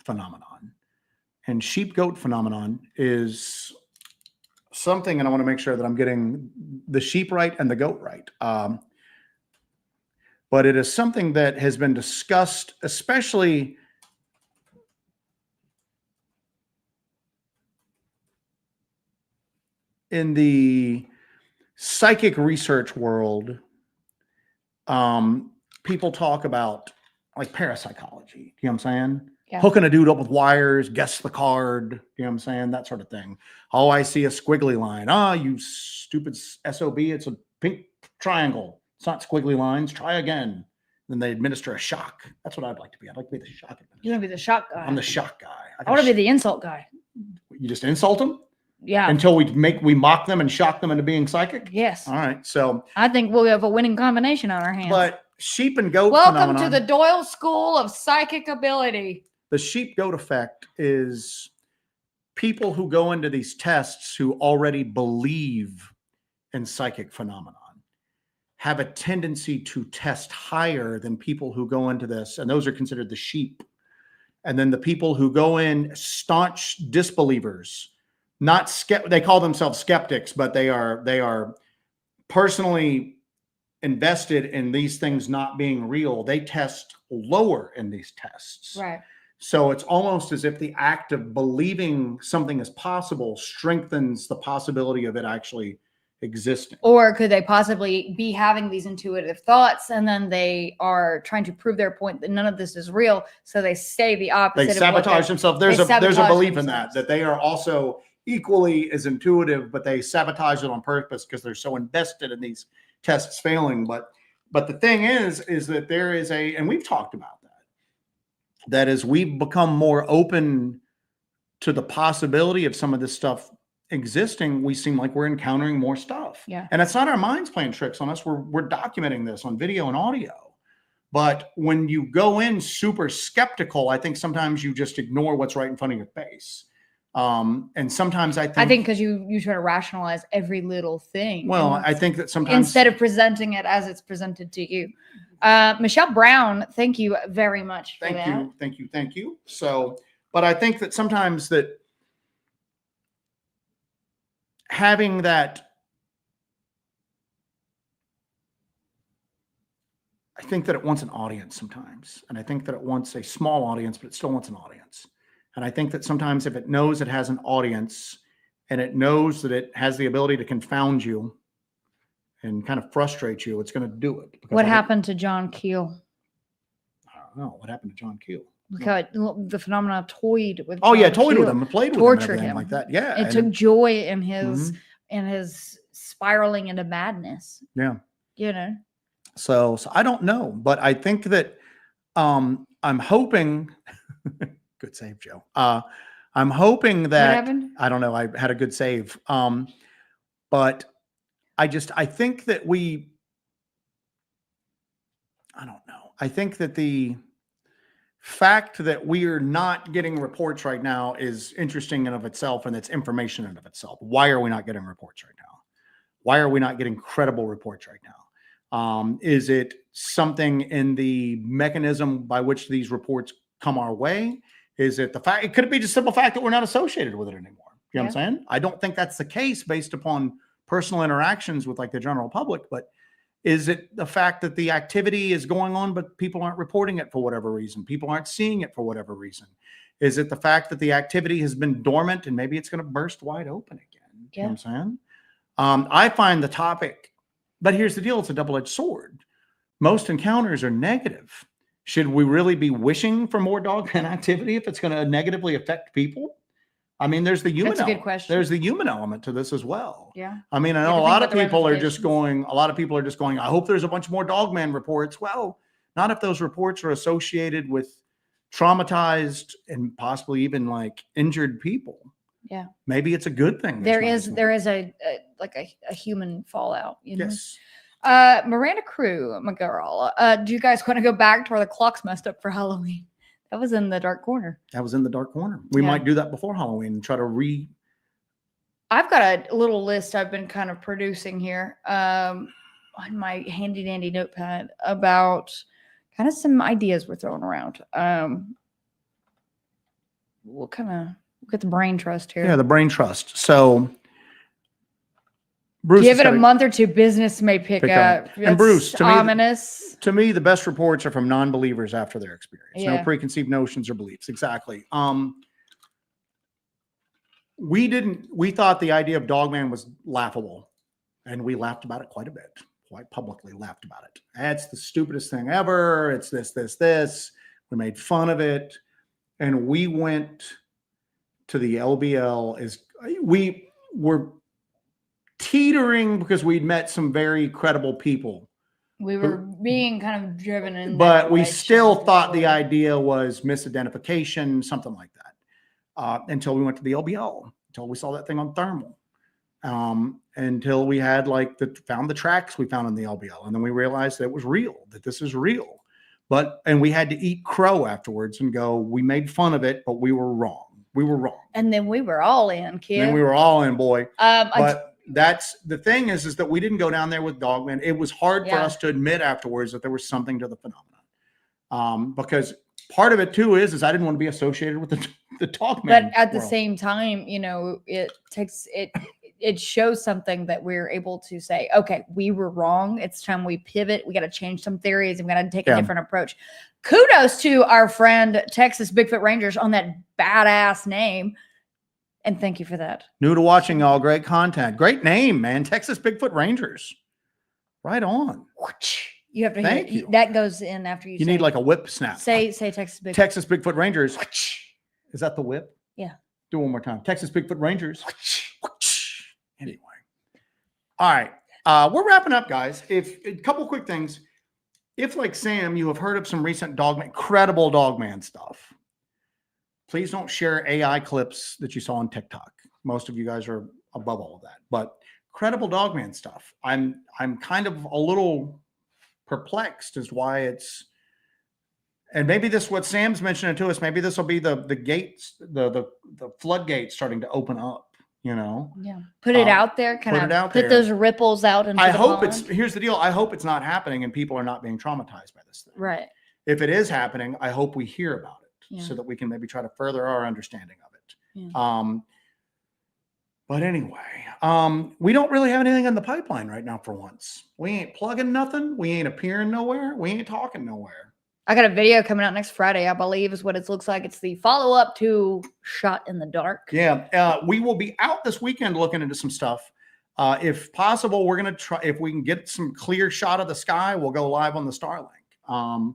phenomenon. And sheep-goat phenomenon is something, and I want to make sure that I'm getting the sheep right and the goat right. But it is something that has been discussed, especially in the psychic research world. People talk about like parapsychology. You know what I'm saying? Yeah. Hooking a dude up with wires, guess the card. You know what I'm saying? That sort of thing. Oh, I see a squiggly line. You stupid SOB. It's a pink triangle. It's not squiggly lines. Try again. Then they administer a shock. That's what I'd like to be. I'd like to be the shock administrator.
You're going to be the shock guy.
I'm the shock guy.
I want to be the insult guy.
You just insult them?
Yeah.
Until we mock them and shock them into being psychic?
Yes.
All right. So
I think we'll have a winning combination on our hands.
But sheep and goat
Welcome to the Doyle School of Psychic Ability.
The sheep-goat effect is people who go into these tests who already believe in psychic phenomenon have a tendency to test higher than people who go into this, and those are considered the sheep. And then the people who go in staunch disbelievers, they call themselves skeptics, but they are personally invested in these things not being real. They test lower in these tests.
Right.
So it's almost as if the act of believing something is possible strengthens the possibility of it actually existing.
Or could they possibly be having these intuitive thoughts, and then they are trying to prove their point that none of this is real, so they say the opposite.
They sabotage themselves. There's a belief in that they are also equally as intuitive, but they sabotage it on purpose because they're so invested in these tests failing. But the thing is that there is and we've talked about that as we've become more open to the possibility of some of this stuff existing, we seem like we're encountering more stuff.
Yeah.
And it's not our minds playing tricks on us. We're documenting this on video and audio. But when you go in super skeptical, I think sometimes you just ignore what's right in front of your face. And sometimes I think
because you try to rationalize every little thing.
Well, I think that sometimes
instead of presenting it as it's presented to you. Michelle Brown, thank you very much for that.
Thank you. So, but I think that sometimes that having that, I think that it wants an audience sometimes. And I think that it wants a small audience, but it still wants an audience. And I think that sometimes if it knows it has an audience and it knows that it has the ability to confound you and kind of frustrate you, it's going to do it.
What happened to John Keel?
I don't know. What happened to John Keel?
Look how the phenomenon toyed with.
Oh, yeah, toyed with him, played with him,
tortured him
like that. Yeah,
it took joy in his spiraling into madness.
Yeah,
you know.
So I don't know, but I think that I'm hoping. Good save, Joe. I'm hoping that.
What happened?
I don't know. I had a good save, but I think that I don't know. I think that the fact that we are not getting reports right now is interesting in of itself, and it's information in of itself. Why are we not getting reports right now? Why are we not getting credible reports right now? Is it something in the mechanism by which these reports come our way? Is it the fact? It could be just simple fact that we're not associated with it anymore. You know what I'm saying? I don't think that's the case based upon personal interactions with like the general public, but is it the fact that the activity is going on, but people aren't reporting it for whatever reason? People aren't seeing it for whatever reason? Is it the fact that the activity has been dormant and maybe it's going to burst wide open again? You know what I'm saying? I find the topic, but here's the deal. It's a double-edged sword. Most encounters are negative. Should we really be wishing for more Dogman activity if it's going to negatively affect people? I mean, there's the human
That's a good
element.
question.
There's the human element to this as well.
Yeah.
I mean, I know a lot of people are just going, I hope there's a bunch more Dogman reports. Well, not if those reports are associated with traumatized and possibly even like injured people.
Yeah.
Maybe it's a good thing.
There is a human fallout. You know?
Yes.
Miranda Crew, my girl. Do you guys want to go back to where the clock's messed up for Halloween? That was in the dark corner. We might do that before Halloween and try to I've got a little list I've been kind of producing here on my handy dandy notepad about kind of some ideas we're throwing around. We'll get the brain trust here.
Yeah, the brain trust. So Bruce,
give it a month or two, business may pick up.
And Bruce,
ominous.
To me, the best reports are from non-believers after their experience.
Yeah.
No preconceived notions or beliefs. Exactly. We thought the idea of Dogman was laughable, and we laughed about it quite a bit, quite publicly laughed about it. It's the stupidest thing ever. It's this. We made fun of it. And we went to the LBL we were teetering because we'd met some very credible people.
We were being kind of driven in,
but we still thought the idea was misidentification, something like that, until we went to the LBL, until we saw that thing on thermal, until we had found the tracks we found in the LBL, and then we realized that it was real, that this is real. And we had to eat crow afterwards and go, we made fun of it, but we were wrong. We were wrong.
And then we were all in, kid.
And we were all in, boy. that's the thing is that we didn't go down there with Dogman. It was hard for
Yeah.
us to admit afterwards that there was something to the phenomenon. Because part of it too is I didn't want to be associated with the Dogman.
But at the
world.
same time, you know, it shows something that we're able to say, okay, we were wrong. It's time we pivot. We got to change some theories and we got to take a different approach. Kudos to our friend Texas Bigfoot Rangers on that badass name. And thank you for that.
New to watching, y'all. Great content. Great name, man. Texas Bigfoot Rangers. Right on.
You have to
Thank
hear
you.
that goes in after you
You
say,
need like a whip snap.
say Texas Bigfoot.
Texas Bigfoot Rangers. Is that the whip?
Yeah.
Do one more time. Texas Bigfoot Rangers. Anyway. All right. We're wrapping up, guys. If a couple quick things. If, like Sam, you have heard of some recent credible Dogman stuff, please don't share AI clips that you saw on TikTok. Most of you guys are above all of that. But credible Dogman stuff, I'm kind of a little perplexed as why it's, and maybe this what Sam's mentioning to us, maybe this will be the gates, the floodgates starting to open up, you know.
Yeah. Put it out there, kind of put those ripples out into
I
the
hope
pond.
here's the deal. I hope it's not happening and people are not being traumatized by this thing.
Right.
If it is happening, I hope we hear about it.
Yeah.
So that we can maybe try to further our understanding of it.
Yeah.
But anyway, we don't really have anything in the pipeline right now for once. We ain't plugging nothing. We ain't appearing nowhere. We ain't talking nowhere.
I got a video coming out next Friday, I believe is what it looks like. It's the follow-up to Shot in the Dark.
Yeah. We will be out this weekend looking into some stuff. If possible, we're going to try, if we can get some clear shot of the sky, we'll go live on the Starlink.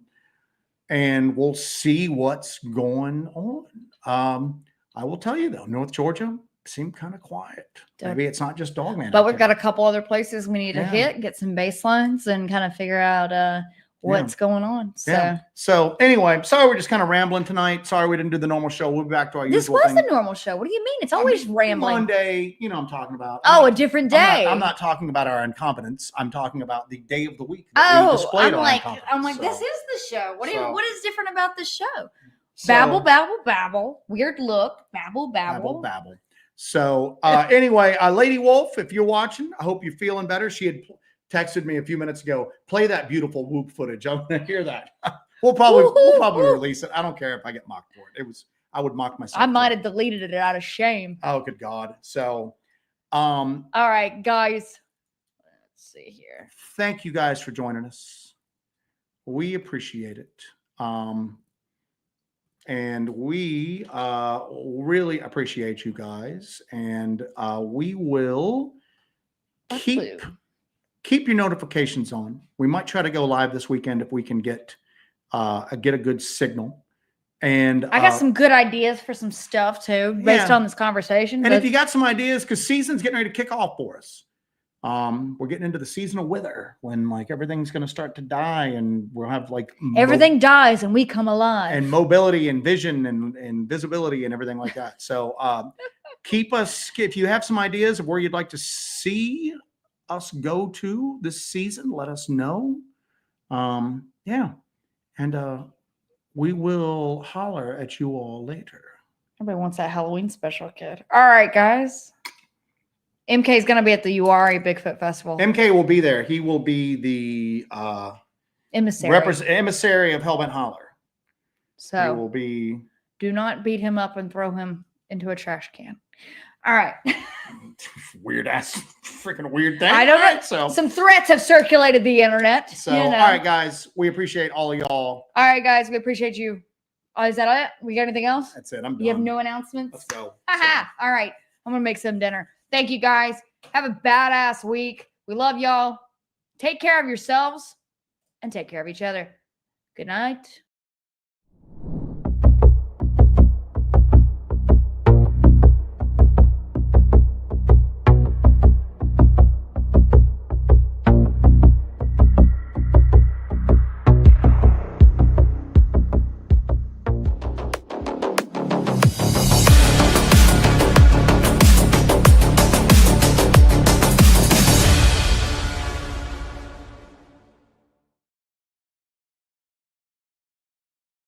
And we'll see what's going on. I will tell you though, North Georgia seemed kind of quiet. Maybe it's not just Dogman.
But we've got a couple other places we need to hit, get some baselines and kind of figure out what's going on.
So anyway, sorry we're just kind of rambling tonight. Sorry we didn't do the normal show. We'll be back to our usual thing.
This was the normal show. What do you mean? It's always rambling.
Monday, you know what I'm talking about.
Oh, a different day.
I'm not talking about our incompetence. I'm talking about the day of the week.
I'm like, this is the show. What is different about this show? Babble, babble, babble. Weird look. Babble, babble.
Babble, babble. So anyway, Lady Wolf, if you're watching, I hope you're feeling better. She had texted me a few minutes ago, play that beautiful whoop footage. I want to hear that. We'll probably release it. I don't care if I get mocked for it. I would mock myself.
I might have deleted it out of shame.
Oh, good God. So,
all right, guys. Let's see here.
Thank you guys for joining us. We appreciate it. And we really appreciate you guys. And we will keep your notifications on. We might try to go live this weekend if we can get a good signal. And
I got some good ideas for some stuff too, based on this conversation.
And if you got some ideas, because season's getting ready to kick off for us. We're getting into the seasonal wither when like everything's going to start to die and we'll have like
everything dies and we come alive
and mobility and vision and visibility and everything like that. So keep us, if you have some ideas of where you'd like to see us go to this season, let us know. And we will holler at you all later.
Everybody wants that Halloween special, kid. All right, guys. MK is going to be at the URA Bigfoot Festival.
MK will be there. He will be the emissary of Hellbent Holler.
So
he will be.
Do not beat him up and throw him into a trash can. All right.
Weird ass, freaking weird thing.
I don't know.
So
some threats have circulated the internet.
So, all right, guys, we appreciate all of y'all.
All right, guys, we appreciate you. Oh, is that it? We got anything else?
That's it. I'm done.
You have no announcements?
Let's go.
All right. I'm going to make some dinner. Thank you, guys. Have a badass week. We love y'all. Take care of yourselves and take care of each other. Good night.